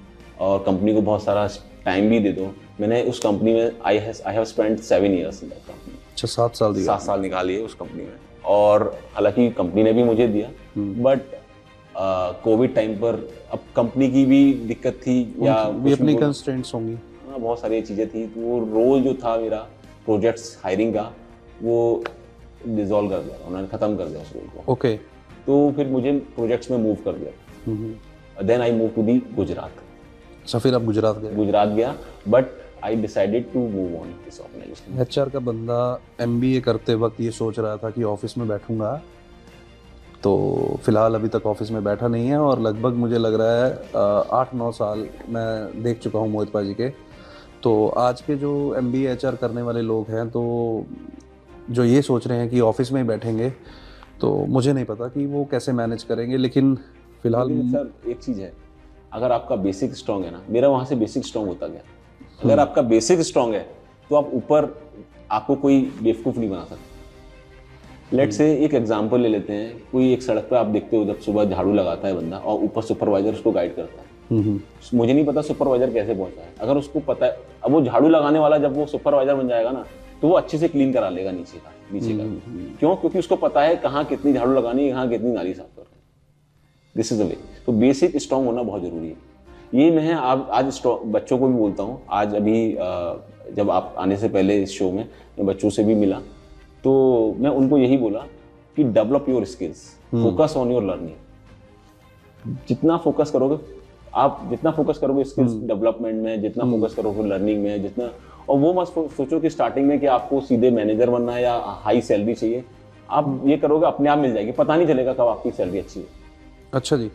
और कंपनी को बहुत सारा टाइम भी दे दो। मैंने उस कंपनी में I have spent 7 years in that company. अच्छा, 7 साल दिया। 7 साल निकालिए उस कंपनी में, और हालांकि कंपनी ने भी मुझे दिया, बट कोविड टाइम पर अब कंपनी की भी दिक्कत थी, या भी अपनी कंस्ट्रेंट्स होंगी। हाँ, बहुत सारी चीज़ें थी। तो वो रोल जो था मेरा प्रोजेक्ट्स हायरिंग का वो डिसॉल्व कर दिया, उन्होंने खत्म कर दिया उस रोल को। ओके। तो फिर मुझे प्रोजेक्ट्स में मूव कर दिया। Then I move to the Gujarat. अच्छा, फिर आप गुजरात गए? गुजरात गया, but I decided to move on this organisation. HR का बंदा एमबीए करते वक्त ये सोच रहा था कि ऑफिस में बैठूंगा, तो फिलहाल अभी तक ऑफिस में बैठा नहीं है और लगभग मुझे लग रहा है 8-9 साल मैं देख चुका हूँ मोहित पाजी के। तो आज के जो एमबीए एचआर करने वाले लोग हैं, तो जो ये सोच रहे हैं कि ऑफिस में ही बैठेंगे, तो मुझे नहीं पता कि वो कैसे मैनेज करेंगे। लेकिन फिलहाल सर एक चीज़ है, अगर आपका बेसिक स्ट्रांग है ना, मेरा वहाँ से बेसिक स्ट्रांग होता गया। अगर आपका बेसिक स्ट्रांग है तो आप ऊपर आपको कोई बेवकूफ़ नहीं बना सकता। लेट्स से एक एग्जांपल ले लेते हैं, कोई एक सड़क पर आप देखते हो जब सुबह झाड़ू लगाता है बंदा और ऊपर सुपरवाइजर उसको गाइड करता है। मुझे नहीं पता सुपरवाइजर कैसे पहुंचा है, अगर उसको पता है, अब वो झाड़ू लगाने वाला जब वो सुपरवाइजर बन जाएगा ना, तो वो अच्छे से क्लीन करा लेगा नीचे का। क्यों? क्योंकि उसको पता है कहाँ कितनी झाड़ू लगानी है, कहाँ कितनी नाली साफ करनी है। This is the way. तो बेसिक स्ट्रांग होना बहुत जरूरी है। ये मैं आज बच्चों को भी बोलता हूँ। आज अभी जब आप आने से पहले इस शो में मैं बच्चों से भी मिला, तो मैं उनको यही बोला कि develop your skills, focus on your learning. जितना फोकस करोगे स्किल्स डेवलपमेंट में, जितना फोकस करोगे लर्निंग में, जितना, और वो मत सोचो कि स्टार्टिंग में कि आपको सीधे मैनेजर बनना है या हाई सैलरी चाहिए। आप ये करोगे अपने आप मिल जाएगी, पता नहीं चलेगा कब आपकी सैलरी अच्छी है। अच्छा जी,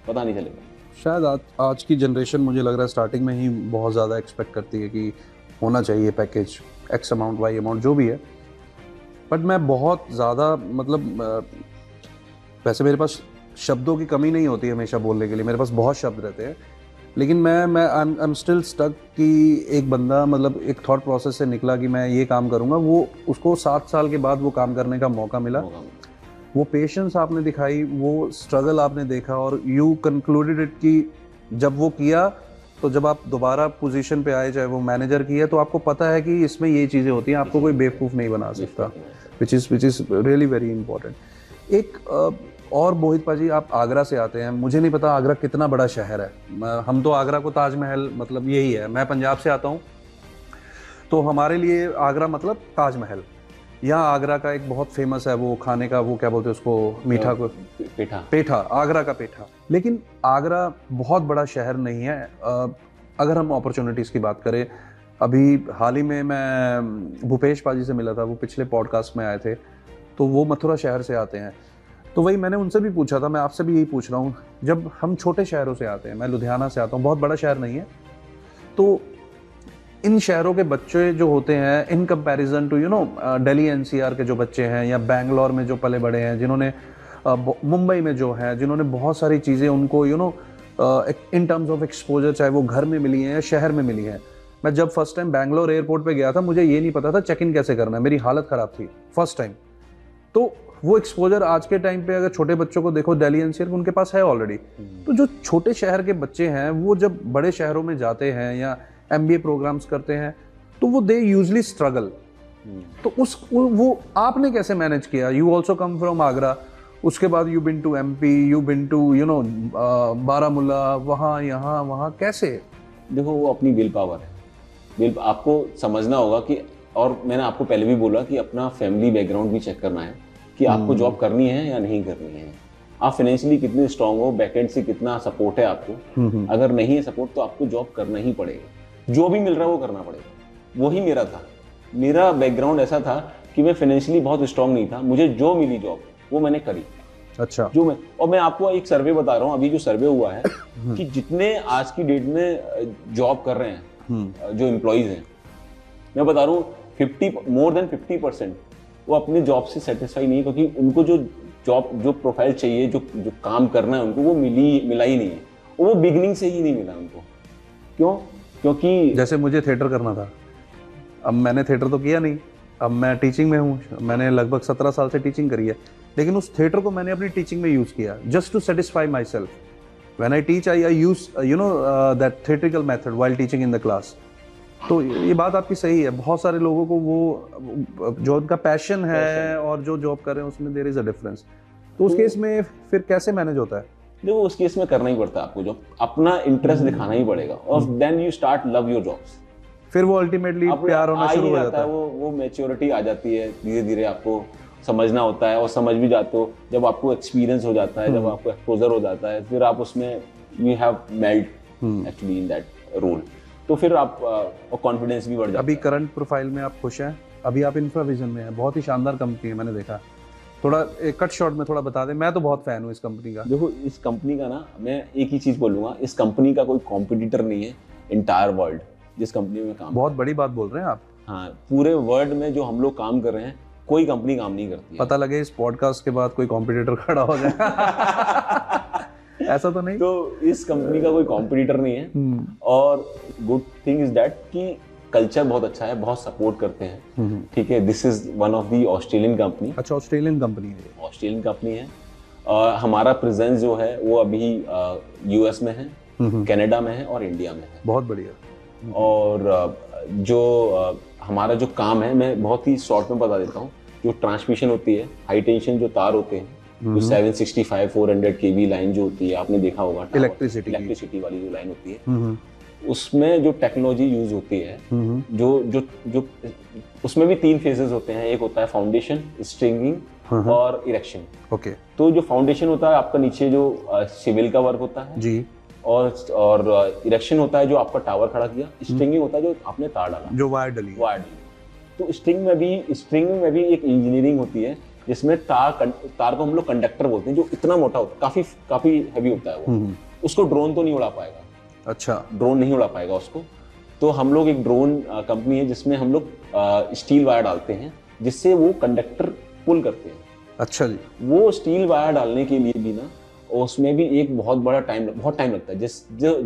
पता नहीं चलेगा। शायद आज की जनरेशन मुझे लग रहा है स्टार्टिंग में ही बहुत ज़्यादा एक्सपेक्ट करती है कि होना चाहिए package x amount y amount जो भी है। बट मैं बहुत ज़्यादा मतलब वैसे मेरे पास शब्दों की कमी नहीं होती हमेशा बोलने के लिए, मेरे पास बहुत शब्द रहते हैं, लेकिन मैं आई एम स्टिल स्टक कि एक बंदा मतलब एक थॉट प्रोसेस से निकला कि मैं ये काम करूँगा, वो उसको 7 साल के बाद वो काम करने का मौका मिला। वो पेशेंस आपने दिखाई, वो स्ट्रगल आपने देखा और यू कंक्लूडेड इट कि जब वो किया तो जब आप दोबारा पोजीशन पे आए, चाहे वो मैनेजर की है, तो आपको पता है कि इसमें ये चीज़ें होती हैं, आपको कोई बेवकूफ़ नहीं बना सकता, which is really very important. एक और मोहित पाजी, आप आगरा से आते हैं, मुझे नहीं पता आगरा कितना बड़ा शहर है। हम तो आगरा को ताजमहल मतलब यही है, मैं पंजाब से आता हूँ, तो हमारे लिए आगरा मतलब ताजमहल। यहाँ आगरा का एक बहुत फेमस है वो खाने का, वो क्या बोलते हैं उसको, मीठा को, पेठा, आगरा का पेठा। लेकिन आगरा बहुत बड़ा शहर नहीं है। अगर हम अपॉर्चुनिटीज़ की बात करें, अभी हाल ही में मैं भूपेश पाजी से मिला था, वो पिछले पॉडकास्ट में आए थे, तो वो मथुरा शहर से आते हैं। तो वही मैंने उनसे भी पूछा था, मैं आपसे भी यही पूछ रहा हूँ, जब हम छोटे शहरों से आते हैं, मैं लुधियाना से आता हूँ, बहुत बड़ा शहर नहीं है, तो इन शहरों के बच्चे जो होते हैं in comparison to Delhi NCR के जो बच्चे हैं, या बैंगलोर में जो पले बड़े हैं, जिन्होंने मुंबई में जो हैं, जिन्होंने बहुत सारी चीज़ें उनको इन टर्म्स ऑफ एक्सपोजर, चाहे वो घर में मिली हैं या शहर में मिली हैं। मैं जब फर्स्ट टाइम बैंगलोर एयरपोर्ट पे गया था, मुझे ये नहीं पता था चेक इन कैसे करना है, मेरी हालत ख़राब थी फर्स्ट टाइम। तो वो एक्सपोजर आज के टाइम पे अगर छोटे बच्चों को देखो, दिल्ली एनसीआर उनके पास है ऑलरेडी। तो जो छोटे शहर के बच्चे हैं, वो जब बड़े शहरों में जाते हैं या एमबीए प्रोग्राम्स करते हैं, तो वो दे यूजली स्ट्रगल। तो वो आपने कैसे मैनेज किया? You also come from Agra, उसके बाद you been to MP, you been to Baramulla, वहाँ यहाँ वहाँ, कैसे? देखो, वो अपनी विल पावर है। आपको समझना होगा कि, और मैंने आपको पहले भी बोला कि अपना फैमिली बैकग्राउंड भी चेक करना है कि आपको जॉब करनी है या नहीं करनी है। आप फाइनेंशियली कितने स्ट्रांग हो, बैकएंड से कितना सपोर्ट है आपको। अगर नहीं है सपोर्ट तो आपको जॉब करना ही पड़ेगा, जो भी मिल रहा है वो करना पड़ेगा। वही मेरा था, मेरा बैकग्राउंड ऐसा था कि मैं फाइनेंशियली बहुत स्ट्रांग नहीं था, मुझे जो मिली जॉब वो मैंने करी। अच्छा। और मैं आपको एक सर्वे बता रहा हूँ, अभी जो सर्वे हुआ है कि जितने आज की डेट में जॉब कर रहे हैं जो एम्प्लॉइज हैं, मैं बता रहा हूँ मोर देन 50% वो अपने जॉब से सेटिस्फाई नहीं है, क्योंकि उनको जो प्रोफाइल चाहिए, जो काम करना है उनको, वो मिला ही नहीं है। वो बिगिनिंग से ही नहीं मिला उनको। क्यों? क्योंकि जैसे मुझे थिएटर करना था, अब मैंने थिएटर तो किया नहीं, अब मैं टीचिंग में हूँ, मैंने लगभग 17 साल से टीचिंग करी है, लेकिन उस थिएटर को मैंने अपनी टीचिंग में यूज़ किया just to satisfy myself. When I teach I use that theatrical method while teaching in the class. तो ये बात आपकी सही है, बहुत सारे लोगों को वो जो उनका पैशन है और जो जॉब कर रहे हैं उसमें देयर इज अ डिफरेंस। तो उस केस में फिर कैसे मैनेज होता है? देखो, उस केस में करना ही पड़ता है आपको जॉब, अपना इंटरेस्ट दिखाना ही पड़ेगा, और then you start love your jobs. फिर वो अल्टीमेटली प्यार होना शुरू हो जाता है। वो मैच्योरिटी आ जाती है, धीरे धीरे आपको समझना होता है और समझ भी जाते हो। जब आपको एक्सपीरियंस हो जाता है, जब आपको एक्सपोजर हो जाता है, फिर आप उसमें you have melt actually in that role, तो फिर आप कॉन्फिडेंस भी बढ़ जाता है। अभी करंट प्रोफाइल में आप खुश हैं? अभी आप इंफ्राविजन में हैं, बहुत ही शानदार कंपनी है, मैंने देखा। थोड़ा एक कट शॉर्ट में थोड़ा बता दें, मैं तो बहुत फैन हूँ इस कंपनी का। देखो इस कंपनी का ना, मैं एक ही चीज बोलूंगा, इस कंपनी का कोई कॉम्पिटिटर नहीं है इंटायर वर्ल्ड। जिस कंपनी में काम, बहुत बड़ी बात बोल रहे हैं आप। हाँ, पूरे वर्ल्ड में जो हम लोग काम कर रहे हैं, कोई कंपनी काम नहीं करती है। पता लगे इस पॉडकास्ट के बाद कोई कॉम्पिटिटर खड़ा हो जाए। ऐसा तो नहीं? तो इस कंपनी का कोई कॉम्पिटिटर नहीं है। और गुड थिंग इज दैट कि कल्चर बहुत अच्छा है, बहुत सपोर्ट करते हैं। ठीक है, this is one of the Australian company. अच्छा, ऑस्ट्रेलियन कंपनी है? ऑस्ट्रेलियन कंपनी है। हमारा प्रेजेंस जो है वो अभी यूएस में है, कनाडा में है और इंडिया में है। बहुत बढ़िया। और जो हमारा जो काम है, मैं बहुत ही शॉर्ट में बता देता हूँ। जो ट्रांसमिशन होती है, हाई टेंशन जो तार होते हैं, जो 765 400 kV लाइन जो होती है, आपने देखा होगा, इलेक्ट्रिसिटी वाली जो लाइन होती है, उसमें जो टेक्नोलॉजी यूज होती है, जो उसमें भी 3 फेजेस होते हैं। एक होता है फाउंडेशन, स्ट्रिंगिंग और इरेक्शन। ओके। तो जो फाउंडेशन होता है आपका नीचे जो सिविल का वर्क होता है जी, और इरेक्शन होता है जो आपका टावर खड़ा किया, स्ट्रिंगिंग होता है जो आपने तार डाला, जो वायर डली। तो स्ट्रिंग में भी एक इंजीनियरिंग होती है, जिसमें तार को हम लोग कंडक्टर बोलते हैं, जो इतना मोटा होता है, काफी हैवी होता है वो। उसको ड्रोन तो नहीं उड़ा पाएगा। अच्छा, ड्रोन नहीं उड़ा पाएगा उसको। तो हम लोग एक ड्रोन कंपनी है जिसमें हम लोग स्टील वायर डालते हैं, जिससे वो कंडक्टर पुल करते हैं। अच्छा जी। वो स्टील वायर डालने के लिए भी ना, उसमें भी एक बहुत टाइम लगता है।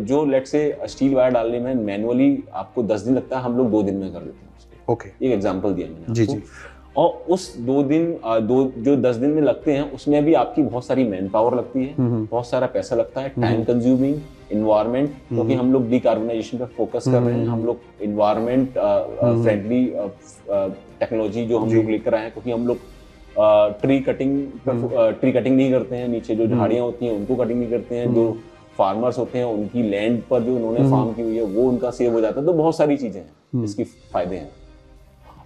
जो लेट से स्टील वायर डालने में मैनुअली आपको 10 दिन लगता है, हम लोग 2 दिन में कर देते हैं उसको। ओके। एक एग्जांपल दिया मैंने जी आपको। जी। और उस 2 दिन जो 10 दिन में लगते हैं, उसमें भी आपकी बहुत सारी मैन पावर लगती है, बहुत सारा पैसा लगता है, टाइम कंज्यूमिंग, इन्वायरमेंट, क्योंकि हम लोग डिकार्बोनाइजेशन पे फोकस कर रहे हैं, हम लोग इन्वायरमेंट फ्रेंडली टेक्नोलॉजी जो हम लोग लेकर आए हैं, क्योंकि हम लोग ट्री कटिंग नहीं करते हैं। नीचे जो झाड़ियां होती हैं उनको कटिंग नहीं करते हैं। जो फार्मर्स होते हैं, उनकी लैंड पर जो उन्होंने फार्म की हुई है वो उनका सेव हो जाता है। तो बहुत सारी चीजें हैं, इसकी फायदे हैं।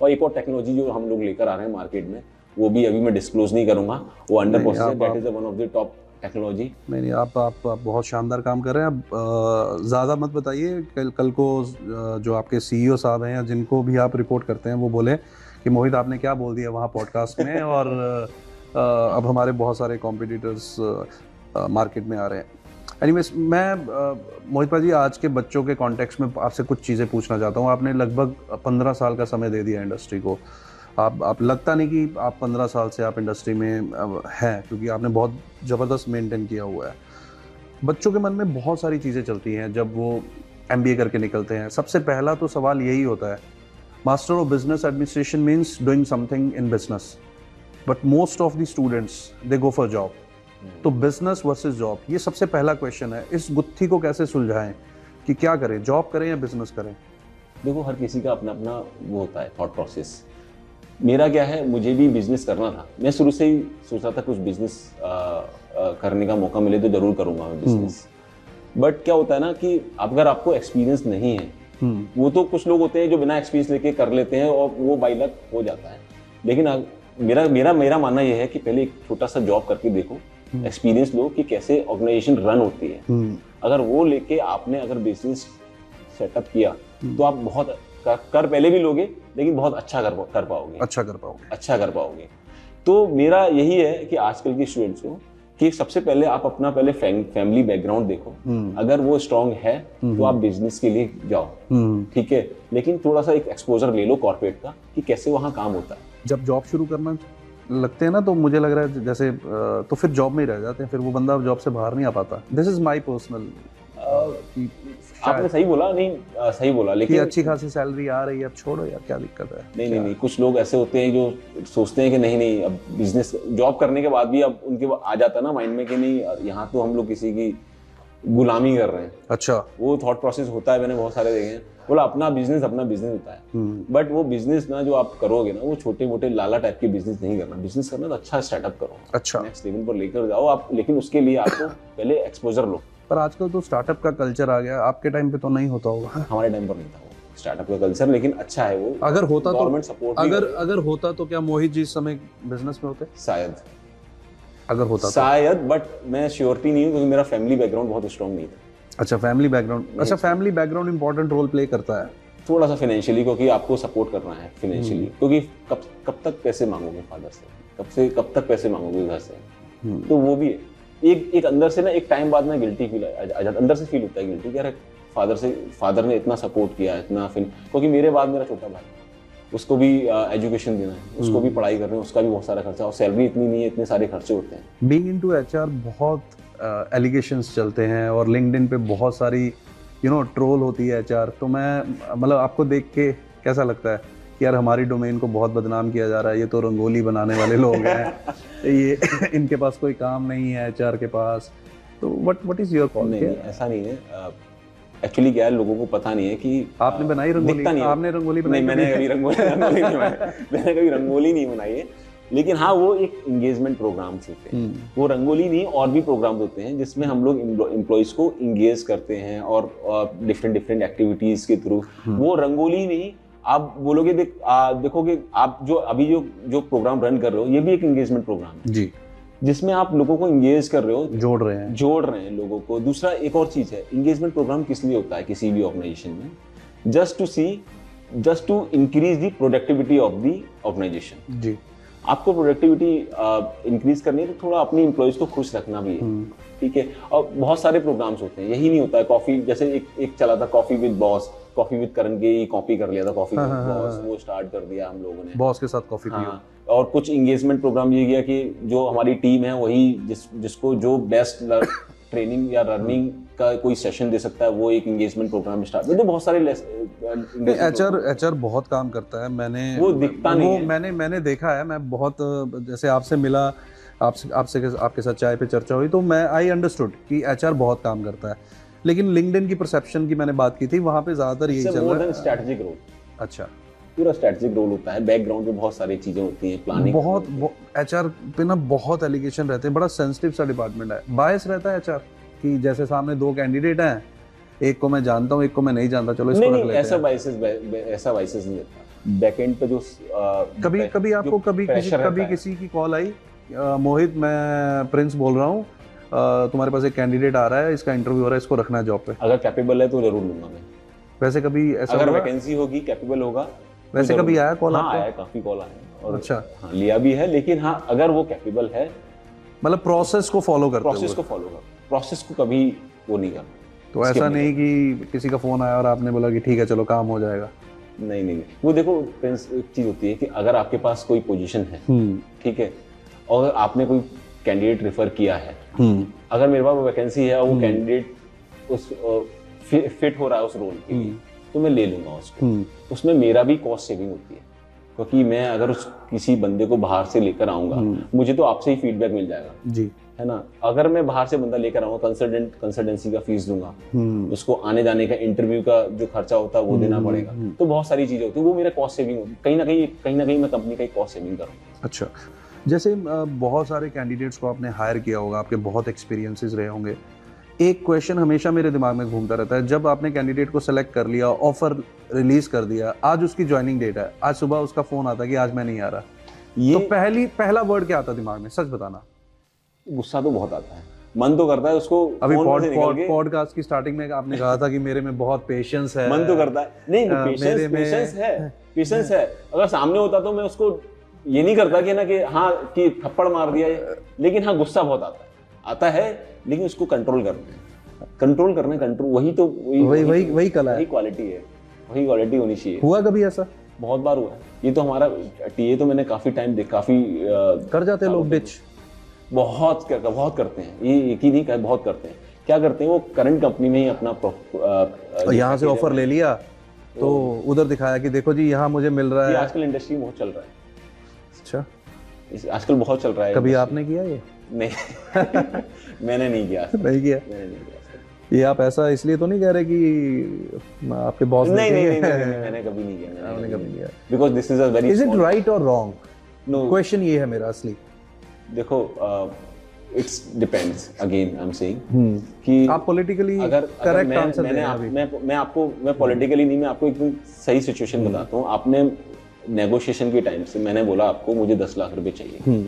और एक और टेक्नोलॉजी जो हम लोग लेकर आ रहे हैं मार्केट में, वो भी अभी मैं डिस्क्लोज नहीं करूंगा, वो अंडर प्रोसेस है। That is one of the top technology. नहीं, आप बहुत शानदार काम कर रहे हैं। आप ज़्यादा मत बताइए, कल को जो आपके सीईओ साहब हैं या जिनको भी आप रिपोर्ट करते हैं, वो बोले कि मोहित आपने क्या बोल दिया वहाँ पॉडकास्ट में। और अब हमारे बहुत सारे कॉम्पिटिटर्स मार्केट में आ रहे हैं। एनीवेज, मैं मोहित भाई, आज के बच्चों के कॉन्टेक्स्ट में आपसे कुछ चीज़ें पूछना चाहता हूँ। आपने लगभग 15 साल का समय दे दिया इंडस्ट्री को। आप लगता नहीं कि आप 15 साल से आप इंडस्ट्री में हैं, क्योंकि आपने बहुत ज़बरदस्त मेंटेन किया हुआ है। बच्चों के मन में बहुत सारी चीज़ें चलती हैं जब वो MBA करके निकलते हैं। सबसे पहला तो सवाल यही होता है, master of business administration means doing something in business, but most of the students they go for job. तो बिजनेस वर्सेस जॉब, ये सबसे पहला क्वेश्चन है। इस गुत्थी को कैसे सुलझाएं कि क्या करें, जॉब करें या बिजनेस करें? देखो, हर किसी का अपना अपना वो होता है थॉट प्रोसेस। मेरा क्या है, मुझे भी बिजनेस करना था। मैं शुरू से ही सोचा था कुछ बिजनेस करने का मौका मिले तो जरूर करूंगा मैं बिजनेस। बट क्या होता है ना कि अगर आपको एक्सपीरियंस नहीं है, वो तो कुछ लोग होते हैं जो बिना एक्सपीरियंस लेके कर लेते हैं और वो बाई लक हो जाता है। लेकिन मेरा मानना यह है कि पहले एक छोटा सा जॉब करके देखो, एक्सपीरियंस लो कि कैसे ऑर्गेनाइजेशन रन होती है। अगर वो लेके आपने अगर बिजनेस सेटअप किया तो आप बहुत कर पहले भी लोगे, लेकिन बहुत अच्छा कर पाओगे। तो मेरा यही है कि आजकल के स्टूडेंट्स को कि सबसे पहले आप अपना फैमिली बैकग्राउंड देखो। अगर वो स्ट्रांग है तो आप बिजनेस के लिए जाओ, ठीक है, लेकिन थोड़ा सा एक एक्सपोजर ले लो कॉर्पोरेट का कि कैसे वहाँ काम होता है। जब जॉब शुरू करना लगते हैं ना, तो मुझे लग रहा है जैसे तो फिर जॉब में ही रह जाते हैं, फिर वो बंदा जॉब से बाहर नहीं आ पाता। This is my personal. आपने सही बोला, लेकिन अच्छी खासी सैलरी आ रही है, अब छोड़ो यार, क्या दिक्कत है। नहीं, कुछ लोग ऐसे होते हैं जो सोचते हैं कि नहीं, अब बिजनेस जॉब करने के बाद भी अब उनके आ जाता है ना माइंड में कि नहीं, यहाँ तो हम लोग किसी की गुलामी कर रहे हैं। अच्छा, वो थॉट प्रोसेस होता है, मैंने बहुत सारे देखे हैं। बोला अपना बिजनेस होता है, बट वो बिजनेस ना जो आप करोगे ना, वो छोटे मोटे लाला टाइप के बिजनेस नहीं करना। बिजनेस करना तो अच्छा स्टार्टअप करो, अच्छा नेक्स्ट लेवल पर लेकर जाओ आप, लेकिन उसके लिए आपको पहले एक्सपोजर लो। पर आजकल तो स्टार्टअप का कल्चर आ गया, आपके टाइम पे तो नहीं होता होगा। हमारे टाइम पर नहीं था वो। स्टार्टअप का कल्चर, लेकिन अच्छा है वो। अगर होता तो गवर्नमेंट सपोर्ट अगर होता तो क्या मोहित जी इस समय बिजनेस में होते? शायद, अगर होता शायद, बट मैं श्योरिटी नहीं हूँ क्योंकि मेरा फैमिली बैकग्राउंड बहुत स्ट्रॉन्ग नहीं था। अच्छा, फैमिली बैकग्राउंड, अच्छा family background important role play करता है थोड़ा सा फाइनेंशियली, क्योंकि आपको सपोर्ट करना है फाइनेंशियली, क्योंकि कब तक पैसे मांगोगे फादर से, कब तक पैसे मांगोगे घर से, तो वो भी है। एक अंदर से ना एक टाइम बाद में गिल्टी फील अंदर से फील होता है गिल्टी, यार फादर ने इतना सपोर्ट किया, इतना, क्योंकि मेरे बाद मेरा छोटा भाई, उसको भी एजुकेशन देना है, उसको भी पढ़ाई करनी है, उसका भी बहुत सारा खर्चा, और सैलरी इतनी नहीं है, इतने सारे खर्चे होते हैं। बीइंग इनटू एचआर बहुत एलिगेशंस चलते हैं और लिंक्डइन पे बहुत सारी ट्रोल होती है एचआर, तो मैं मतलब आपको देख के कैसा लगता है कि यार हमारी डोमेन को बहुत बदनाम किया जा रहा है, ये तो रंगोली बनाने वाले लोग हैं, ये इनके पास कोई काम नहीं है एचआर के पास, तो व्हाट इज योर कॉल? नहीं, ऐसा नहीं है। एक्चुअली क्या है, लोगों को पता नहीं है कि आपने बनाई रंगोली, आपने रंगोली बनाई? नहीं, मैंने कभी रंगोली नहीं बनाई है, लेकिन हाँ वो एक एंगेजमेंट प्रोग्राम्स होते हैं, वो रंगोली नहीं और भी प्रोग्राम्स होते हैं जिसमें हम लोग एम्प्लॉइज को इंगेज करते हैं और डिफरेंट एक्टिविटीज के थ्रू। वो रंगोली नहीं, आप बोलोगे देखोगे आप जो प्रोग्राम रन कर रहे हो, ये भी एक एंगेजमेंट प्रोग्राम है जी, जिसमेम आप लोगों को इंगेज कर रहे हो, जोड़ रहे हैं लोगों को। दूसरा एक और चीज है, इंगेजमेंट प्रोग्राम किस लिए होता है किसी भी ऑर्गेनाइजेशन में? Just to increase the productivity of the organisation जी। आपको प्रोडक्टिविटी इंक्रीज करनी है तो थोड़ा अपने एम्प्लॉइज को खुश रखना भी है, ठीक है। और बहुत सारे प्रोग्राम्स होते हैं, यही नहीं होता है कॉफी, जैसे एक चला था coffee with boss, coffee with Karan के कॉपी कर लिया था, कॉफी विद बॉस, वो स्टार्ट कर दिया हम लोगों ने, बॉस के साथ कॉफी पियो। और कुछ एंगेजमेंट प्रोग्राम ये किया कि जो हमारी टीम है वही जिसको जो बेस्ट ट्रेनिंग या रनिंग का कोई सेशन दे सकता है, वो एक एंगेजमेंट प्रोग्राम स्टार्ट। तो बहुत सारे एचआर बहुत काम करता है, मैंने वो दिखता नहीं है, मैंने देखा है, मैं बहुत जैसे आपसे मिला, आपके साथ चाय पे चर्चा हुई, तो मैं आई अंडरस्टूड कि एचआर बहुत काम करता है, लेकिन लिंक्डइन की परसेप्शन की मैंने बात की थी, वहां पे ज्यादातर यही चल रहा है स्ट्रेटजिक रोल। अच्छा, पूरा स्ट्रेटजिक रोल होता है, बैकग्राउंड में बहुत सारी चीजें होती हैं, प्लानिंग बहुत एचआर पे ना बहुत एलिगेशन रहते हैं, बड़ा सेंसिटिव सा डिपार्टमेंट है, बायस रहता है एचआर कि जैसे सामने दो कैंडिडेट हैं, एक को मैं जानता हूँ, एक को मैं नहीं जानता, चलो इसको रख लेते हैं। ऐसा बायसेस नहीं रहता बैकएंड पे। जो कभी आपको कभी किसी की कॉल आई, मोहित मैं प्रिंस बोल रहा हूँ, तुम्हारे पास एक कैंडिडेट आ रहा है, इसका इंटरव्यू हो रहा है, इसको रखना है जॉब पे, अगर कैपेबल है तो जरूर लूंगा मैं। वैसे कभी ऐसा अगर वैकेंसी होगी, कैपेबल होगा, वैसे कभी आया कॉल? हाँ आया, काफी कॉल आए, और अच्छा हाँ लिया भी है, लेकिन हाँ अगर वो कैपेबल है, मतलब प्रोसेस को फॉलो कर, प्रोसेस को कभी वो नहीं करना। तो ऐसा नहीं कि किसी का फोन आया और आपने बोला कि ठीक है चलो काम हो जाएगा? नहीं, वो देखो एक चीज होती है कि अगर आपके पास कोई पोजीशन है, ठीक है, और आपने कोई कैंडिडेट रेफर किया है, अगर मेरे पास वो वैकेंसी है और वो कैंडिडेट उस फिट हो रहा है उस रोल के लिए, तो मैं ले लूंगा उसको। उसमें मेरा भी कॉस्ट सेविंग होती है, क्योंकि मैं अगर किसी बंदे को बाहर से लेकर आऊंगा, मुझे तो आपसे ही फीडबैक मिल जाएगा जी, है ना। अगर मैं बाहर से बंदा लेकर आऊंगा, कंसल्टेंसी का फीस दूंगा, उसको आने जाने का, इंटरव्यू का जो खर्चा होता है वो देना पड़ेगा, तो बहुत सारी चीजें होती है, वो मेरा कॉस्ट सेविंग होती है, कहीं ना कहीं मैं कंपनी का कॉस्ट सेविंग करूंगा। अच्छा, जैसे बहुत सारे कैंडिडेट्स को आपने हायर किया होगा, आपके बहुत एक्सपीरियंसेस रहे होंगे, एक क्वेश्चन हमेशा मेरे दिमाग में घूमता रहता है, जब आपने कैंडिडेट को सेलेक्ट कर लिया, ऑफर रिलीज कर दिया, आज उसकी ज्वाइनिंग डेट है, आज सुबह उसका फोन आता है कि आज मैं नहीं आ रहा, ये तो पहला वर्ड क्या आता दिमाग में, सच बताना? गुस्सा तो बहुत आता है, मन तो करता है उसको। अभी पॉडकास्ट की स्टार्टिंग में आपने कहा था कि मेरे में बहुत पेशेंस है, मन तो करता है, नहीं पेशेंस है, अगर सामने होता तो मैं उसको ये नहीं करता कि ना कि हाँ कि थप्पड़ मार दिया, लेकिन हाँ गुस्सा बहुत आता है, लेकिन उसको कंट्रोल करना, वही तो वही कला है, वही क्वालिटी है, वही क्वालिटी होनी चाहिए। हुआ कभी ऐसा? बहुत बार हुआ है, ये तो हमारा टीए तो मैंने काफी टाइम काफी कर जाते हैं लोग, डिच बहुत करते हैं, ये एक ही नहीं, बहुत करते हैं। क्या करते हैं, वो करंट कंपनी में ही अपना यहाँ से ऑफर ले लिया तो उधर दिखाया कि देखो जी यहाँ मुझे मिल रहा है। आजकल इंडस्ट्री में बहुत चल रहा है। अच्छा, आजकल बहुत चल रहा है। कभी आपने किया ये? नहीं मैंने नहीं किया। ये आप ऐसा इसलिए तो नहीं कह रहे कि आपके बॉस ने? नहीं, मैंने कभी नहीं किया। Because this is a very, is it right और रॉन्ग? नो, क्वेश्चन ये है मेरा असली। देखो it's depends again I am saying कि आप पॉलिटिकली अगर करेक्ट आंसर मैंने दें आप, अभी। मैं पॉलिटिकली नहीं, मैं आपको एकदम सही सिचुएशन बताता हूँ। आपने नेगोशिएशन के टाइम से मैंने बोला आपको मुझे 10 लाख रुपए चाहिए,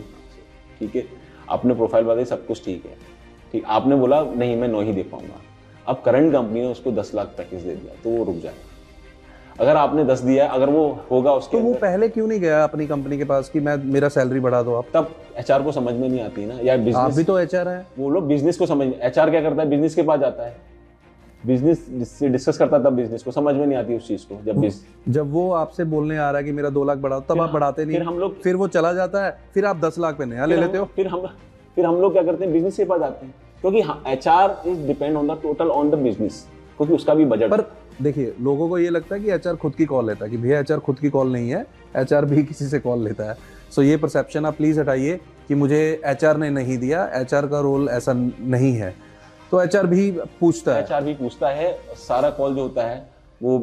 ठीक है, आपने प्रोफाइल बताई, सब कुछ ठीक है, ठीक, आपने बोला नहीं मैं 9 ही दे पाऊंगा। अब करंट कंपनी ने उसको 10 लाख पैकेज दे दिया तो वो रुक जाएगा। अगर आपने 10 दिया, अगर वो होगा उसके तो वो पहले क्यों नहीं गया अपनी कंपनी के पास कि मैं मेरा सैलरी बढ़ा दो आप? तब एचआर को समझ में नहीं आती ना, या आप बिजनेस, भी तो एचआर है। वो लोग बिजनेस को समझ, एचआर क्या करता है, बिजनेस के पास जाता है, बिजनेस से डिस्कस करता है, तब बिजनेस को समझ में नहीं आती उस चीज को। जब वो आपसे बोलने आ रहा है कि मेरा 2 लाख बढ़ाओ, तब आप बढ़ाते नहीं, फिर हम लोग, फिर वो चला जाता है, फिर आप 10 लाख पे नया ले लेते हो। फिर हम लोग क्या करते हैं, बिजनेस के पास जाते हैं, क्योंकि HR is depend on the total on the business, क्योंकि उसका भी बजट। पर देखिए, लोगों को ये लगता है कि एचआर खुद की कॉल लेता है, कि भैया एचआर खुद की कॉल नहीं है, एचआर भी किसी से कॉल लेता है। सो ये परसेप्शन आप प्लीज हटाइए कि मुझे एचआर ने नहीं दिया, एचआर का रोल ऐसा नहीं है। तो एचआर भी पूछता है, एचआर भी पूछता है, सारा कॉल जो होता है वो,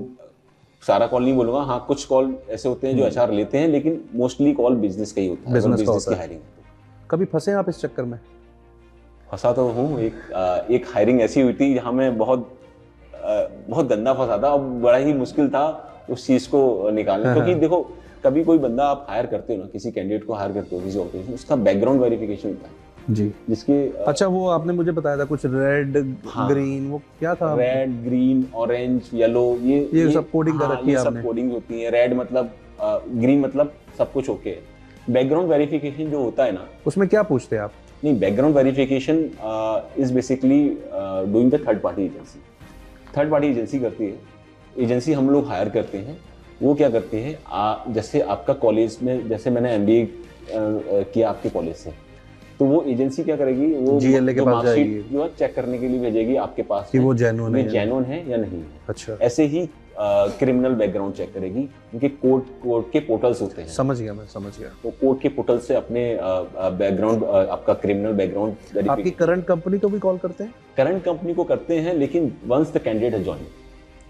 सारा कॉल नहीं बोलूंगा, हाँ कुछ कॉल ऐसे होते हैं जो एचआर लेते हैं, लेकिन मोस्टली कॉल बिजनेस का ही होता है, बिजनेस की हायरिंग। कभी फंसे आप इस चक्कर में? फंसा तो हूँ, एक हायरिंग ऐसी हुई थी जहाँ मैं बहुत गंदा फंसा था, और बड़ा ही मुश्किल था उस चीज को निकालना, क्योंकि देखो कभी कोई बंदा आप हायर करते हो ना, किसी कैंडिडेट को हायर करते हो किसी ऑपरेशन, उसका बैकग्राउंड वेरिफिकेशन होता है जी, जिसके अच्छा वो आपने मुझे बताया था कुछ रेड ग्रीन, वो क्या था? रेड ग्रीन ऑरेंज येलो, ये सब कोडिंग कर रखी है आपने? सब कोडिंग होती है। रेड मतलब ग्रीन मतलब सब कुछ ओके है। बैकग्राउंड वेरिफिकेशन जो होता है ना, उसमें क्या पूछते हैं आप? नहीं, background verification is basically doing the third party agency. Third party agency करती है, एजेंसी हम लोग हायर करते हैं। वो क्या करते हैं, जैसे आपका कॉलेज में, जैसे मैंने MBA किया आपके कॉलेज से, तो वो एजेंसी क्या करेगी, वो GLA के पास जाएगी, जो चेक करने के लिए भेजेगी आपके पास कि वो जेन्युइन है या नहीं है। अच्छा, ऐसे ही क्रिमिनल बैकग्राउंड चेक करेगी, उनके कोर्ट के पोर्टल्स होते हैं। समझ गया, मैं समझ गया। तो कोर्ट के पोर्टल से अपने बैकग्राउंड, आपका क्रिमिनल बैकग्राउंड। आपकी करंट कंपनी को भी कॉल करते हैं? करंट कंपनी को करते हैं, लेकिन once the candidate has join,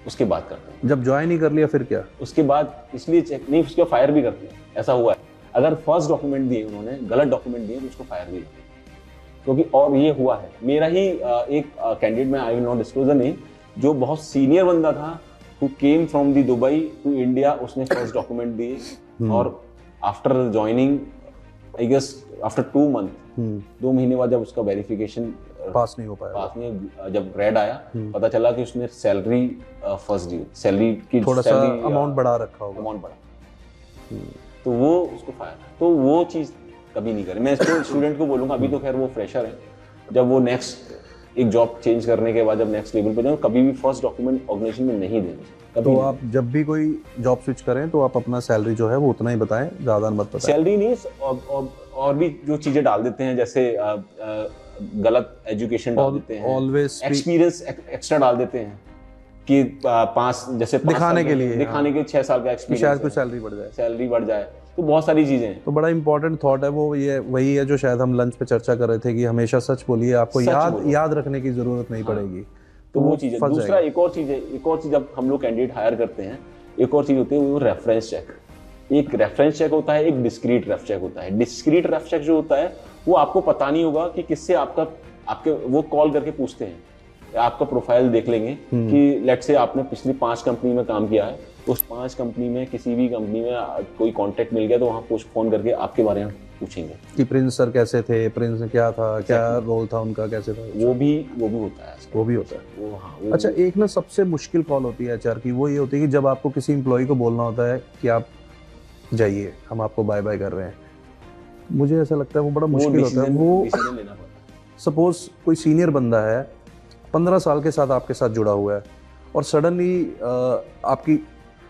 उसके बाद करते हैं। जब ज्वाइन ही कर लिया फिर क्या? उसके बाद इसलिए चेक नहीं, उसको फायर भी करते हैं। ऐसा हुआ है, अगर फर्स्ट डॉक्यूमेंट दिए उन्होंने, गलत डॉक्यूमेंट दिए, तो उसको फायर भी करते हैं। क्योंकि और ये हुआ है, मेरा ही एक कैंडिडेट में, आई will not disclose the name, जो बहुत सीनियर बंदा था, who came from the Dubai to India, उसने फर्स्ट डॉक्यूमेंट दिए, और after joining, I guess after 2 month, 2 महीने बाद जब उसका वेरिफिकेशन पास नहीं हो पाया, पास नहीं, जब रेड आया, पता चला कि उसने सैलरी फर्स्ट दी, सैलरी की थोड़ा सा अमाउंट बढ़ा रखा होगा, अमाउंट बढ़ा, तो वो उसको फायर। तो वो चीज़ कभी नहीं करें। मैं इसको स्टूडेंट को बोलूँगा, अभी तो खैर वो फ्रेशर है, जब वो नेक्स्ट एक जॉब चेंज करने के बाद जब नेक्स्ट लेवल पे जाओ, कभी भी फर्स्ट डॉक्यूमेंट ऑर्गेनाइजेशन में नहीं देना। तो आप जब भी कोई जॉब स्विच करें तो आप अपना सैलरी जो है वो उतना ही बताएं, ज़्यादा मत बताएं। सैलरी नहीं, और भी जो चीज़ें डाल देते हैं, जैसे गलत एजुकेशन डाल देते हैं, ऑलवेज एक्सपीरियंस एक्स्ट्रा डाल देते हैं कि 5 जैसे दिखाने के लिए, दिखाने के 6 साल का एक्सपीरियंस, शायद कुछ सैलरी बढ़ जाए। तो बहुत सारी चीजें हैं। तो बड़ा इंपॉर्टेंट थॉट है वो, ये वही है जो शायद हम लंच पे चर्चा कर रहे थे कि हमेशा सच बोलिए, आपको याद रखने की जरूरत नहीं पड़ेगी। तो वो चीज है। दूसरा एक और चीज जब हम लोग कैंडिडेट हायर करते हैं, एक और चीज होती है वो रेफरेंस चेक। एक रेफरेंस चेक होता है, एक डिस्क्रीट रेफ चेक होता है। डिस्क्रीट रेफ चेक जो होता है वो आपको पता नहीं होगा कि किससे आपके वो कॉल करके पूछते हैं, आपका प्रोफाइल देख लेंगे कि लेट्स से आपने पिछली 5 कंपनी में काम किया है, उस 5 कंपनी में किसी भी कंपनी में कोई कांटेक्ट मिल गया तो वहाँ फोन करके आपके बारे में पूछेंगे कि प्रिंस सर कैसे थे, प्रिंस ने क्या था, क्या रोल था उनका, कैसे था। वो भी होता है, वो भी होता है। वो अच्छा, एक ना सबसे मुश्किल कॉल होती है एचआर की, वो ये होती है कि जब आपको किसी एम्प्लॉय को बोलना होता है कि आप जाइए, हम आपको बाय बाय कर रहे हैं। मुझे ऐसा लगता है वो बड़ा मुश्किल होता है। वो सपोज कोई सीनियर बंदा है, 15 साल के साथ आपके साथ जुड़ा हुआ है, और सडनली आपकी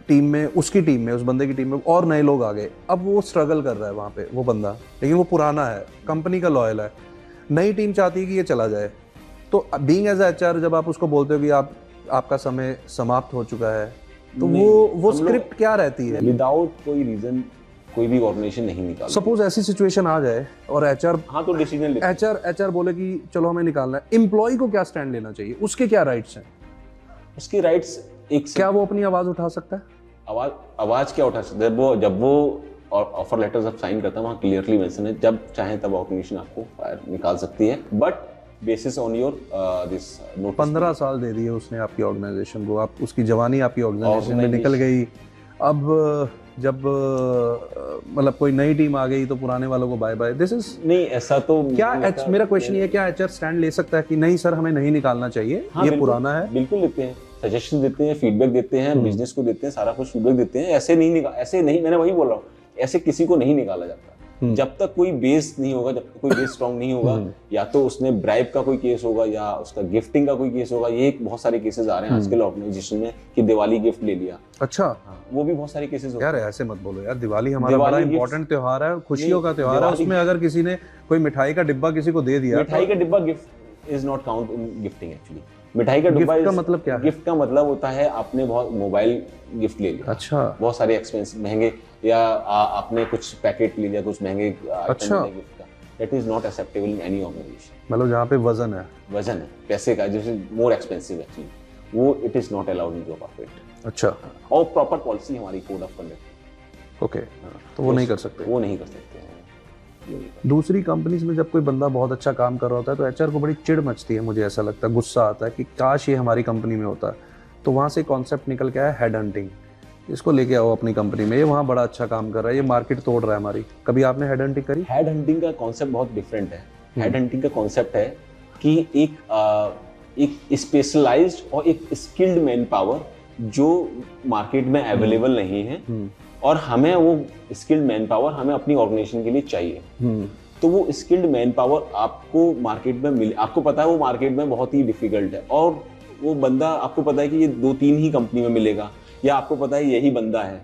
टीम में, उसकी टीम में, उस बंदे की टीम में और नए लोग आ गए। अब वो स्ट्रगल कर रहा है वहाँ पे वो बंदा, लेकिन वो पुराना है, कंपनी का लॉयल है, नई टीम चाहती है कि ये चला जाए। तो बीइंग एज एचआर जब आप उसको बोलते हो कि आपका समय समाप्त हो चुका है, तो वो स्क्रिप्ट क्या रहती है? विदाउट कोई रीजन कोई भी ऑर्गेनाइजेशन नहीं निकाल। सपोज ऐसी सिचुएशन आ जाए और एचआर, हाँ तो डिसीजन एचआर बोले कि चलो हमें निकालना है, एम्प्लॉय को क्या स्टैंड लेना चाहिए, उसके क्या राइट्स हैं? उसके राइट्स क्या वो अपनी आवाज उठा सकता है? आवाज क्या उठा सकता है? जब वो ऑफर लेटर जब साइन करता है वहाँ क्लियरली मेंशन है जब चाहे तब ऑर्गेनाइजेशन आपको फायर निकाल सकती है, but basis on your this notice. 15 साल दे दिए उसने आपकी ऑर्गेनाइजेशन को, आप उसकी जवानी आपकी ऑर्गेनाइजेशन में निकल गई। अब जब मतलब कोई नई टीम आ गई तो पुराने वालों को बाय बाय, दिस इज नहीं ऐसा तो क्या मेरा क्वेश्चन ये है, क्या एचआर स्टैंड ले सकता है कि नहीं सर हमें नहीं निकालना चाहिए, हाँ, ये पुराना है? बिल्कुल लेते हैं, सजेशन देते हैं, फीडबैक देते हैं, बिजनेस को देते हैं, सारा कुछ फीडबैक देते हैं। ऐसे नहीं, मैंने वही बोल रहा हूँ, ऐसे किसी को नहीं निकाला जाता जब तक कोई बेस नहीं होगा, जब तक कोई बेस स्ट्रांग नहीं होगा। या तो उसने ब्राइब का कोई केस होगा या उसका गिफ्टिंग का कोई केस होगा। ये बहुत सारे केसेस आ रहे हैं आजकल ऑर्गेनाइजेशन में कि दिवाली गिफ्ट ले लिया। अच्छा, वो भी बहुत सारे केसेस यार ऐसे मत बोलो यार, दिवाली हमारा बड़ा इंपॉर्टेंट त्योहार है, खुशियों का त्योहार है, उसमें अगर किसी ने कोई मिठाई का डिब्बा किसी को दे दिया, मिठाई का डिब्बा gift is not count in gifting actually. मिठाई का डिब्बा का मतलब क्या है? गिफ्ट का मतलब होता है आपने बहुत मोबाइल गिफ्ट ले लिया, अच्छा, बहुत सारे एक्सपेंसिव महंगे, या आपने कुछ पैकेट ले लिया कुछ महंगे अच्छा, गिफ्ट का, that is not acceptable in any organisation. मतलब जहाँ पे वजन है पैसे का, जैसे मोर एक्सपेंसिव एक्चुअली, वो it is not allowed in job corporate. अच्छा, और प्रॉपर पॉलिसी हमारी कोड ऑफ कंडक्ट, ओके, तो वो नहीं कर सकते, वो नहीं कर सकते। दूसरी कंपनीज में जब कोई बंदा बहुत अच्छा काम कर रहा होता है तो एचआर को बड़ी चिढ़ मचती है, मुझे ऐसा लगता है, गुस्सा आता है कि काश ये हमारी कंपनी में होता है। तो वहाँ से कॉन्सेप्ट निकल के आया हेड हंटिंग, इसको लेके आओ अपनी कंपनी में, ये वहाँ बड़ा अच्छा काम कर रहा है, ये मार्केट तोड़ रहा है हमारी। कभी आपने हेड हंटिंग करी? हेड हंटिंग का कॉन्सेप्ट बहुत डिफरेंट है। हेड हंटिंग का कॉन्सेप्ट है कि एक स्पेशलाइज्ड और एक स्किल्ड मैन पावर जो मार्केट में अवेलेबल नहीं है, और हमें वो स्किल्ड मैन पावर हमें अपनी ऑर्गेनाइजेशन के लिए चाहिए। तो वो स्किल्ड मैन पावर आपको मार्केट में मिले, आपको पता है वो मार्केट में बहुत ही डिफिकल्ट है, और वो बंदा आपको पता है कि ये 2-3 ही कंपनी में मिलेगा, या आपको पता है यही बंदा है,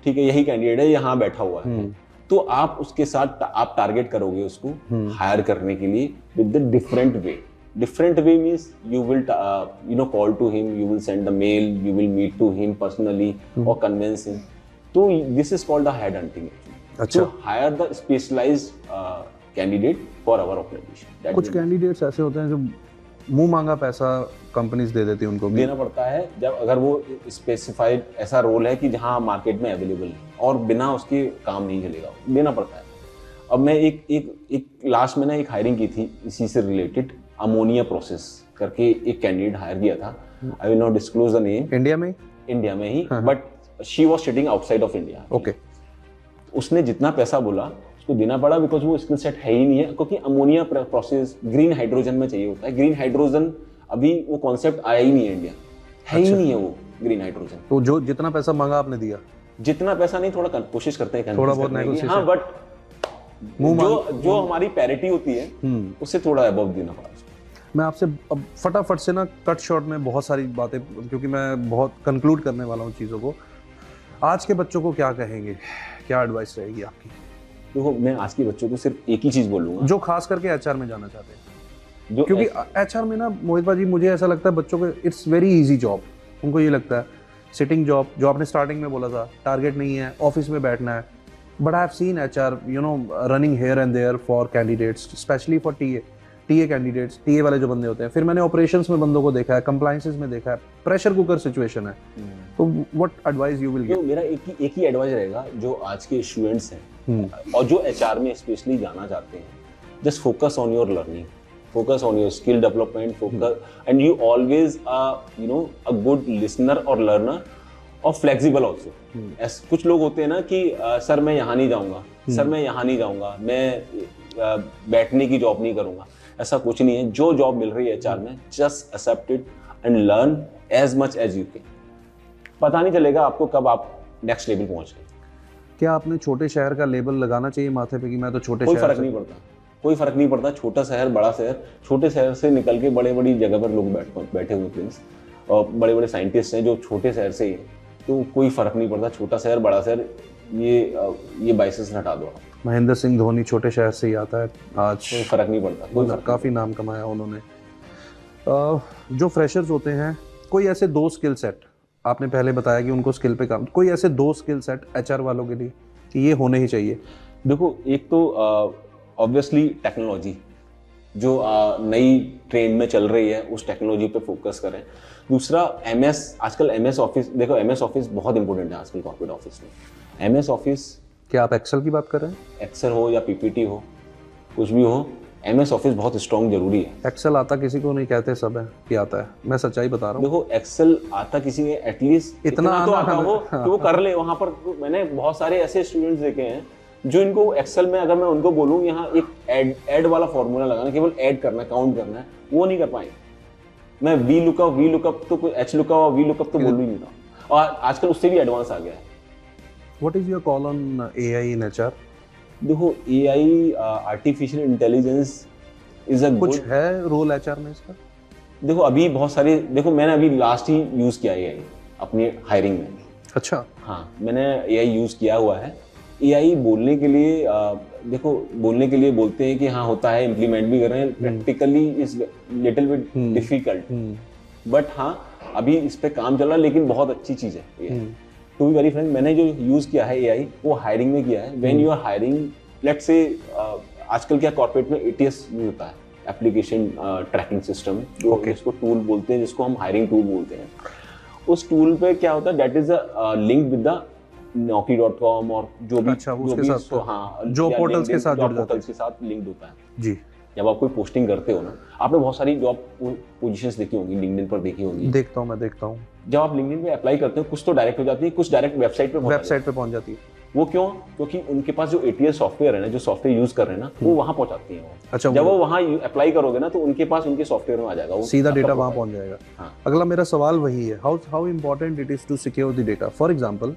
ठीक है, यही कैंडिडेट है, यहाँ बैठा हुआ है। तो आप उसके साथ आप टारगेट करोगे उसको हायर करने के लिए with the different way means you will call to him, you will send the mail, you will meet to him personally और कन्विंस हिम। तो this is called the head hunting. अच्छा, to hire the specialized candidate for our organization। कुछ candidates ऐसे होते हैं जो मुंह मांगा पैसा कंपनीज दे देती है, उनको भी देना पड़ता है जब अगर वो स्पेसिफाइड ऐसा रोल है कि जहां मार्केट में अवेलेबल है और बिना उसके काम नहीं चलेगा, देना पड़ता है। अब मैं एक लास्ट में ना एक हायरिंग की थी इसी से रिलेटेड, अमोनिया प्रोसेस करके एक कैंडिडेट हायर किया था। I will not disclose the name. India में ही, but she was sitting outside of India. Okay, उसने जितना पैसा बोला उसको देना पड़ा, बिकॉज वो स्किल सेट है ही नहीं है, क्योंकि अमोनिया प्रोसेस ग्रीन हाइड्रोजन में चाहिए होता है। ग्रीन हाइड्रोजन अभी वो कॉन्सेप्ट आया ही नहीं है, इंडिया है ही नहीं है वो ग्रीन हाइड्रोजन। तो जो जितना पैसा मांगा आपने दिया? जितना पैसा नहीं, थोड़ा कोशिश करते हैं, थोड़ा बहुत नेगोशिएशन। हाँ, बट जो हमारी पैरिटी होती है उससे थोड़ा अबव देना पड़ा। मैं आपसे अब फटाफट से ना कट शॉर्ट में बहुत सारी बातें, क्योंकि मैं बहुत कंक्लूड करने वाला हूँ चीज़ों को। आज के बच्चों को क्या कहेंगे, क्या एडवाइस रहेगी आपकी? देखो, मैं आज के बच्चों को सिर्फ एक ही चीज बोलूंगा, जो खास करके एचआर में जाना चाहते हैं, क्योंकि एचआर में ना मोहित भाई, मुझे ऐसा लगता है बच्चों को इट्स वेरी इजी जॉब। उनको ये लगता है सिटिंग जॉब, जो आपने स्टार्टिंग में बोला था, टारगेट नहीं है, ऑफिस में बैठना है। But I have seen HR running here and there for candidates, specially for TA candidates, TA वाले जो बंदे होते हैं। फिर मैंने ऑपरेशंस में बंदों को देखा है, कंप्लायंसेस में देखा है, प्रेशर कुकर सिचुएशन है। तो what advice you will give? मेरा एक ही एडवाइस रहेगा, जो आज के स्टूडेंट्स हैं और जो एचआर में स्पेशली जाना चाहते हैं, just focus on your learning, focus on your skill development, focus, and you always a good listener और लर्नर और फ्लेक्सिबल ऑल्सो। कुछ लोग होते हैं ना कि सर मैं यहाँ नहीं जाऊँगा, सर मैं यहाँ नहीं जाऊँगा, मैं बैठने की जॉब नहीं करूँगा। ऐसा कुछ नहीं है। जो जॉब मिल रही है एचआर में, just accept it and learn as much as you can. पता नहीं चलेगा आपको कब आप नेक्स्ट लेवल पहुंच गए। क्या आपने छोटे शहर का लेबल लगाना चाहिए माथे पे कि मैं तो छोटे कोई शहर फर्क नहीं पड़ता, कोई फर्क नहीं पड़ता। छोटा शहर, बड़ा शहर, छोटे शहर से निकल के बड़े बड़ी जगह पर लोग बैठे हुए प्रिंस, और बड़े बड़े साइंटिस्ट हैं जो छोटे शहर से ही हैं। तो कोई फर्क नहीं पड़ता, छोटा शहर बड़ा शहर, ये बाइसेस हटा दो। महेंद्र सिंह धोनी छोटे शहर से ही आता है, आज कोई फर्क नहीं पड़ता, काफी नाम कमाया उन्होंने। जो फ्रेशर्स होते हैं, कोई ऐसे 2 स्किल सेट, आपने पहले बताया कि उनको स्किल पे काम, कोई ऐसे 2 स्किल सेट एचआर वालों के लिए कि ये होने ही चाहिए? देखो, एक तो ऑब्वियसली टेक्नोलॉजी, जो नई ट्रेंड में चल रही है, उस टेक्नोलॉजी पे फोकस करें। दूसरा एमएस, आजकल एमएस ऑफिस, देखो एमएस ऑफिस बहुत इंपॉर्टेंट है आजकल कॉर्पोरेट ऑफिस में। एमएस ऑफिस क्या आप एक्सेल की बात कर रहे हैं? एक्सेल हो या पीपीटी हो, कुछ भी हो, एमएस ऑफिस बहुत स्ट्रॉन्ग जरूरी है। एक्सेल आता किसी को नहीं कहते सब है कि आता है, मैं सच्चाई बता रहा हूँ। देखो एक्सेल आता किसी ने एटलीस्ट इतना तो आता हो कि वो कर ले। वहां पर मैंने बहुत सारे ऐसे स्टूडेंट्स देखे हैं जो इनको एक्सेल में, अगर मैं उनको बोलूँ यहाँ एक ऐड वाला फॉर्मूला लगाना, केवल ऐड करना है, काउंट करना है, वो नहीं कर पाएंगे। मैं वी लुकअप तो एच लुकअप और वी लुकअप तो बोल ही नहीं रहा, और आजकल उससे भी एडवांस आ गया है। What is your call on AI in HR? देखो AI artificial intelligence is a कुछ है रोल एचआर में इसका? देखो अभी बहुत सारे, देखो मैंने अभी लास्ट ही यूज किया एआई अपनी हायरिंग में। अच्छा। हाँ, मैंने एआई यूज किया हुआ है। एआई बोलने के लिए देखो बोलने के लिए बोलते हैं कि हाँ होता है, इम्प्लीमेंट भी कर रहे हैं, practically is little bit difficult, but हाँ अभी इस पे काम चल रहा है, लेकिन बहुत अच्छी चीज है। टू बी वेरी फ्रैंक, मैंने जो यूज किया है एआई वो हायरिंग में किया है। When you are hiring, let's say आजकल क्या कॉर्पोरेट में एटीएस यूज होता है, एप्लीकेशन ट्रैकिंग सिस्टम, जो इसको टूल बोलते हैं, जिसको हम हायरिंग टूल बोलते हैं। उस टूल पे क्या होता है, that is a link with the naukri.com और जो भी, अच्छा, जो भी हाँ, जो पोर्टल्स के साथ पोर्टल्स के साथ लिंक्ड होता है जी। जब आप कोई पोस्टिंग करते हो ना, आपने बहुत सारी जॉब पोजीशंस देखी होंगी, लिंक्डइन पर देखी होंगी। देखता हूँ, मैं देखता हूँ। जब आप लिंक्डइन पे अप्लाई करते हो, कुछ तो डायरेक्ट हो जाती है, कुछ डायरेक्ट वेबसाइट पे पहुंच जाती है। वो क्यों? क्योंकि उनके पास जो एटीएस सॉफ्टवेयर है ना, जो सॉफ्टवेयर यूज कर रहे हैं ना, वो वहां पहुंचाती है। अच्छा, जब वो वहां अप्लाई करोगे ना, तो उनके पास उनके सॉफ्टवेयर में आ जाएगा, वो सीधा डेटा वहां पहुंच जाएगा। हाँ। अगला मेरा सवाल वही है, how important it is to secure the data. For example,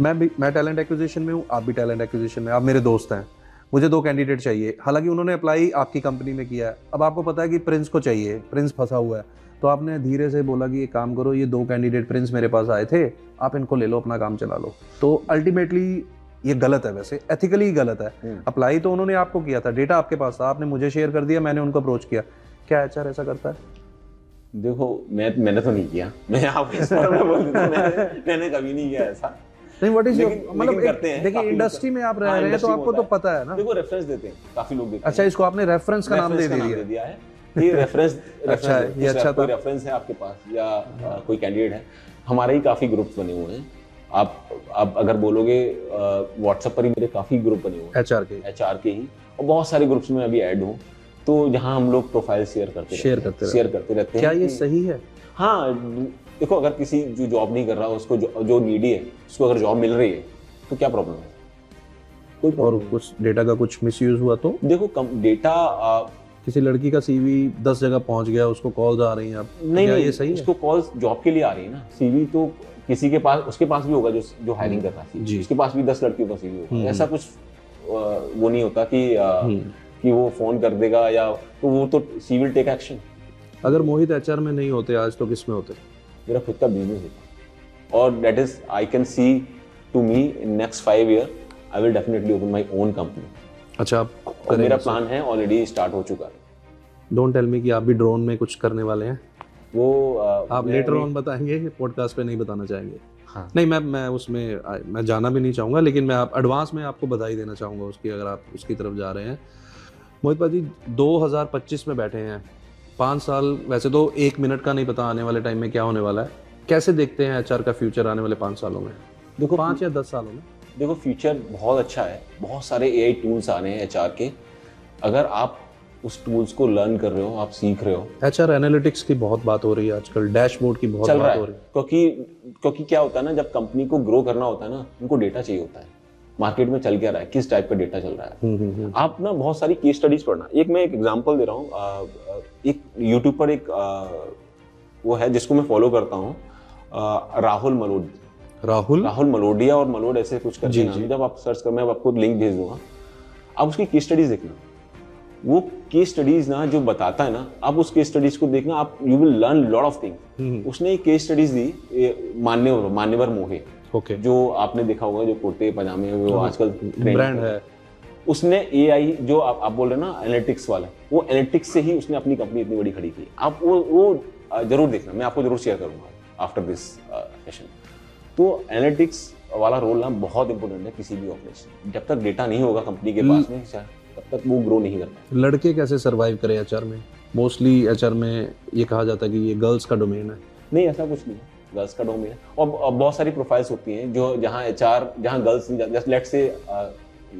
मैं टैलेंट एक्विजिशन में हूँ, आप भी टैलेंट एक्विजिशन में, आप मेरे दोस्त हैं, मुझे 2 कैंडिडेट चाहिए। हालांकि उन्होंने अप्लाई आपकी कंपनी में किया है, अब आपको पता है कि प्रिंस को चाहिए, प्रिंस फंसा हुआ है, तो आपने धीरे से बोला कि ये काम करो, ये 2 कैंडिडेट प्रिंस मेरे पास आए थे, आप इनको ले लो, अपना काम चला लो। तो अल्टीमेटली ये गलत है, वैसे एथिकली गलत है। अप्लाई तो उन्होंने आपको किया था, डेटा आपके पास था, आपने मुझे शेयर कर दिया, मैंने उनको अप्रोच किया। क्या एचआर ऐसा करता है? देखो मैंने तो नहीं किया, मैं आपको इस बारे में बोल देता हूं, मैंने कभी नहीं किया ऐसा। नहीं, व्हाट इज मतलब देखिए इंडस्ट्री में आप रह रहे हैं, तो आपको तो पता है ना। देखो रेफरेंस देते हैं, काफी लोग देते हैं। अच्छा, इसको आपने रेफरेंस का नाम दे दिया है, ये रेफरेंस अच्छा है, ये अच्छा था। कोई रेफरेंस है आपके पास या कोई कैंडिडेट है, हमारे ही काफी ग्रुप्स बने हुए हैं। आप अगर बोलोगे व्हाट्सएप पर ही मेरे काफी ग्रुप बने हुए हैं एचआर के ही, और बहुत सारे ग्रुप्स में अभी ऐड हूँ, तो जहाँ हम लोग प्रोफाइल शेयर करते रहते हैं। क्या ये सही है? हाँ, देखो अगर किसी जो जॉब नहीं कर रहा, उसको जो नीडी है, उसको अगर जॉब मिल रही है, तो क्या प्रॉब्लम है? कोई और कुछ डेटा का कुछ मिसयूज हुआ तो? देखो डेटा किसी लड़की का सीवी 10 जगह पहुंच गया, उसको कॉल्स आ रही हैं, आप नहीं, ये सही है? उसको कॉल्स जॉब के लिए आ रही है ना, सीवी तो किसी के पास, उसके पास भी होगा जो हायरिंग करता है, उसके पास भी 10 लड़कियों का सीवी होगा। ऐसा कुछ वो नहीं होता कि वो फोन कर देगा, या तो वो तो सी विल टेक एक्शन। अगर मोहित एचआर में नहीं होते आज, तो किस में होते? मेरा खुद का बिजनेस होता, और that is I can see to me in next 5 year I will definitely open my own company. अच्छा, आप और मेरा प्लान है, ऑलरेडी स्टार्ट हो चुका है। डोंट टेल मी कि आप भी ड्रोन में कुछ करने वाले हैं। वो आप लेटर ऑन बताएंगे, पॉडकास्ट पे नहीं बताना चाहेंगे? हाँ। नहीं, मैं उसमें मैं जाना भी नहीं चाहूँगा, लेकिन मैं आप एडवांस में आपको बधाई देना चाहूँगा उसकी, अगर आप उसकी तरफ जा रहे हैं। मोहित भाई, 2025 में बैठे हैं, 5 साल, वैसे तो 1 मिनट का नहीं पता आने वाले टाइम में क्या होने वाला है। कैसे देखते हैं एचआर का फ्यूचर आने वाले 5 सालों में? देखो 5 या 10 सालों में? देखो फ्यूचर बहुत अच्छा है, बहुत सारे एआई टूल्स आ रहे हैं एचआर के। अगर आप उस टूल्स को लर्न कर रहे हो, आप सीख रहे हो। एचआर एनालिटिक्स की बहुत बात हो रही है आजकल, डैशबोर्ड की बहुत बात हो रही है। क्योंकि क्या होता है ना, जब कंपनी को ग्रो करना होता है ना, उनको डेटा चाहिए होता है, मार्केट में चल क्या रहा है, किस टाइप का डेटा चल रहा है। आप ना बहुत सारी केस स्टडीज पढ़ना। मैं एक एग्जांपल दे रहा हूँ, एक यूट्यूब पर एक वो है जिसको मैं फॉलो करता हूँ, राहुल मलोडिया और मलोड ऐसे कुछ करके नाम है। जब आप सर्च कर, मैं आपको लिंक भेज दूंगा, आप उसकी केस स्टडीज देखना। वो केस स्टडीज ना जो बताता है ना, आप उस केस स्टडीज को देखना, आप you will learn lot of things. उसने एक केस स्टडीज दी, मान्यवर मोहे, जो आपने देखा होगा, जो कुर्ते पजामे वो आजकल ब्रांड है। उसने एआई जो आप बोल रहे हैं ना, एनालिटिक्स वाला, वो एनालिटिक्स से ही उसने अपनी कंपनी इतनी बड़ी खड़ी की। आप वो जरूर देखना, मैं आपको जरूर शेयर करूंगा आफ्टर दिस सेशन। तो एनालिटिक्स वाला रोल ना बहुत इंपॉर्टेंट है किसी भी ऑपरेशन। जब तक डेटा नहीं होगा कंपनी के पास में, तब तक वो ग्रो नहीं करता। लड़के कैसे सरवाइव करें एचआर में? मोस्टली एचआर में ये कहा जाता है कि ये गर्ल्स का डोमेन है। नहीं, ऐसा कुछ नहीं है। गर्ल्स का डोमेन है। और बहुत सारी प्रोफाइल्स होती हैं जो जहाँ एचआर, जहाँ गर्ल्स, जैसे लेट्स से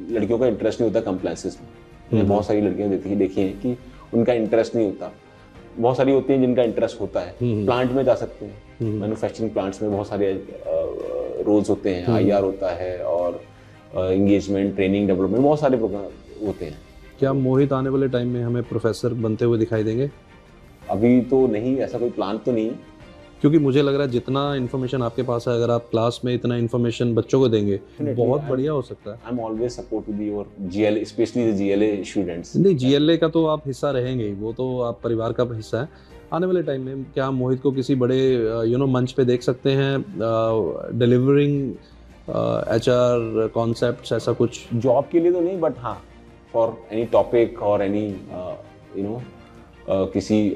लड़कियों का इंटरेस्ट नहीं होता कंप्लायंसेस में। मैंने बहुत सारी लड़कियां देखी हैं कि उनका इंटरेस्ट नहीं होता। बहुत सारी होती हैं जिनका इंटरेस्ट होता है। प्लांट में जा सकते हैं, मैन्युफैक्चरिंग प्लांट्स में बहुत सारे रोल्स होते हैं, आईआर होता है और एंगेजमेंट, ट्रेनिंग, डेवलपमेंट, बहुत सारे प्रोग्राम होते हैं। क्या मोहित आने वाले टाइम में हमें प्रोफेसर बनते हुए दिखाई देंगे? अभी तो नहीं, ऐसा कोई प्लान तो नहीं है, क्योंकि मुझे लग रहा है जितना इन्फॉर्मेशन आपके पास है, अगर आप क्लास में इतना इन्फॉर्मेशन बच्चों को देंगे बहुत बढ़िया हो सकता है। I am always support with your GLA, specially the GLA students. नहीं, जीएलए का तो आप हिस्सा रहेंगे ही, वो तो आप परिवार का हिस्सा है। आने वाले टाइम में क्या हम मोहित को किसी बड़े मंच पे देख सकते हैं, डिलीवरिंग एचआर कॉन्सेप्ट्स, ऐसा कुछ? जॉब के लिए तो नहीं, बट हाँ फॉर एनी टॉपिक और एनी किसी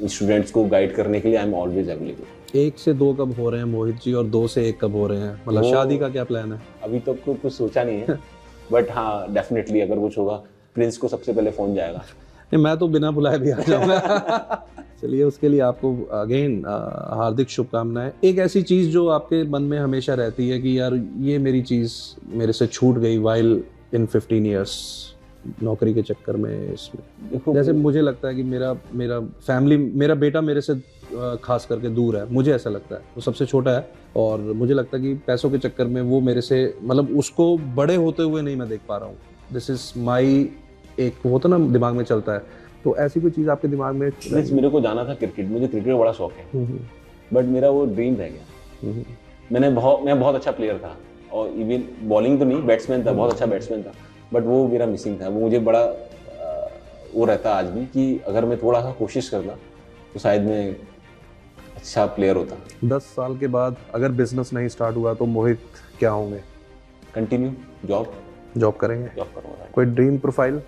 स्टूडेंट्स को गाइड करने के लिए आई एम ऑलवेज अवेलेबल। 1 से 2 कब हो रहे हैं मोहित जी, और 2 से 1 कब हो रहे हैं? मतलब शादी का क्या प्लान है? अभी तक तो कुछ सोचा नहीं है बट हाँ डेफिनेटली अगर कुछ होगा प्रिंस को सबसे पहले फोन जाएगा। नहीं, मैं तो बिना बुलाए भी आ जाऊंगा। चलिए, उसके लिए आपको अगेन हार्दिक शुभकामनाएं। एक ऐसी चीज़ जो आपके मन में हमेशा रहती है कि यार ये मेरी चीज़ मेरे से छूट गई वाइल इन 15 ईयर्स नौकरी के चक्कर में, इसमें जैसे मुझे लगता है कि मेरा फैमिली, मेरा बेटा मेरे से खास करके दूर है, मुझे ऐसा लगता है। वो सबसे छोटा है और मुझे लगता है कि पैसों के चक्कर में वो मेरे से, मतलब उसको बड़े होते हुए नहीं मैं देख पा रहा हूँ। दिस इज माई, एक होता ना दिमाग में चलता है, तो ऐसी कोई चीज़ आपके दिमाग में? मेरे को जाना था क्रिकेट, मुझे क्रिकेट का बड़ा शौक है, बट मेरा वो ड्रीम रह गया। मैं बहुत अच्छा प्लेयर था और इवन बॉलिंग तो नहीं, बैट्समैन था, बहुत अच्छा बैट्समैन था, बट वो मेरा मिसिंग था। वो मुझे बड़ा वो रहता आज भी कि अगर मैं थोड़ा सा कोशिश करता तो शायद मैं अच्छा प्लेयर होता। 10 साल के बाद अगर बिजनेस नहीं स्टार्ट हुआ तो मोहित क्या होंगे? कंटिन्यू जॉब करेंगे, जॉब करूँगा। कोई ड्रीम प्रोफाइल?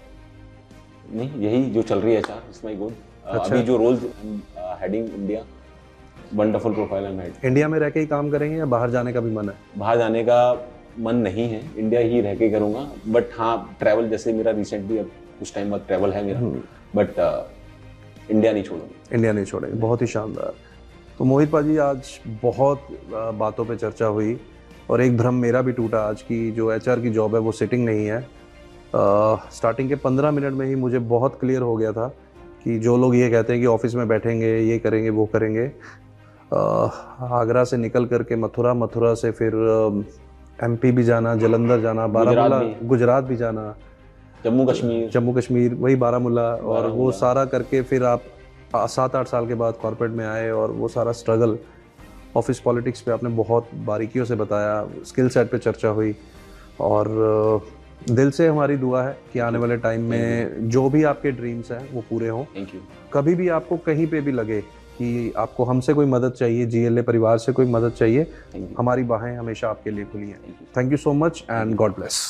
नहीं, यही जो चल रही है एचआर, इट्स माय गोल। अभी जो roles heading India, wonderful profile है। मैं इंडिया में रह के ही काम करेंगे या बाहर जाने का भी मन है? बाहर जाने का मन नहीं है, इंडिया ही रह के करूँगा। बट हाँ ट्रैवल, जैसे मेरा रिसेंटली अब कुछ टाइम बाद ट्रैवल है मेरा, बट इंडिया नहीं छोड़ूंगा। इंडिया नहीं छोड़ेंगे, बहुत ही शानदार। तो मोहित पाजी, आज बहुत बातों पे चर्चा हुई और एक भ्रम मेरा भी टूटा आज की जो एचआर की जॉब है वो सिटिंग नहीं है। स्टार्टिंग के 15 मिनट में ही मुझे बहुत क्लियर हो गया था कि जो लोग ये कहते हैं कि ऑफिस में बैठेंगे, ये करेंगे, वो करेंगे, आगरा से निकल करके मथुरा से फिर एमपी भी जाना, जलंधर जाना, बारामूला, गुजरात भी जाना, जम्मू कश्मीर, वही बारामूला, और वो सारा करके फिर आप 7-8 साल के बाद कॉर्पोरेट में आए और वो सारा स्ट्रगल, ऑफिस पॉलिटिक्स पे आपने बहुत बारीकियों से बताया, स्किल सेट पे चर्चा हुई और दिल से हमारी दुआ है कि आने वाले टाइम में जो भी आपके ड्रीम्स हैं वो पूरे हों। Thank you. कभी भी आपको कहीं पे भी लगे कि आपको हमसे कोई मदद चाहिए, जीएलए परिवार से कोई मदद चाहिए, हमारी बाहें हमेशा आपके लिए खुली हैं। Thank you so much and God bless.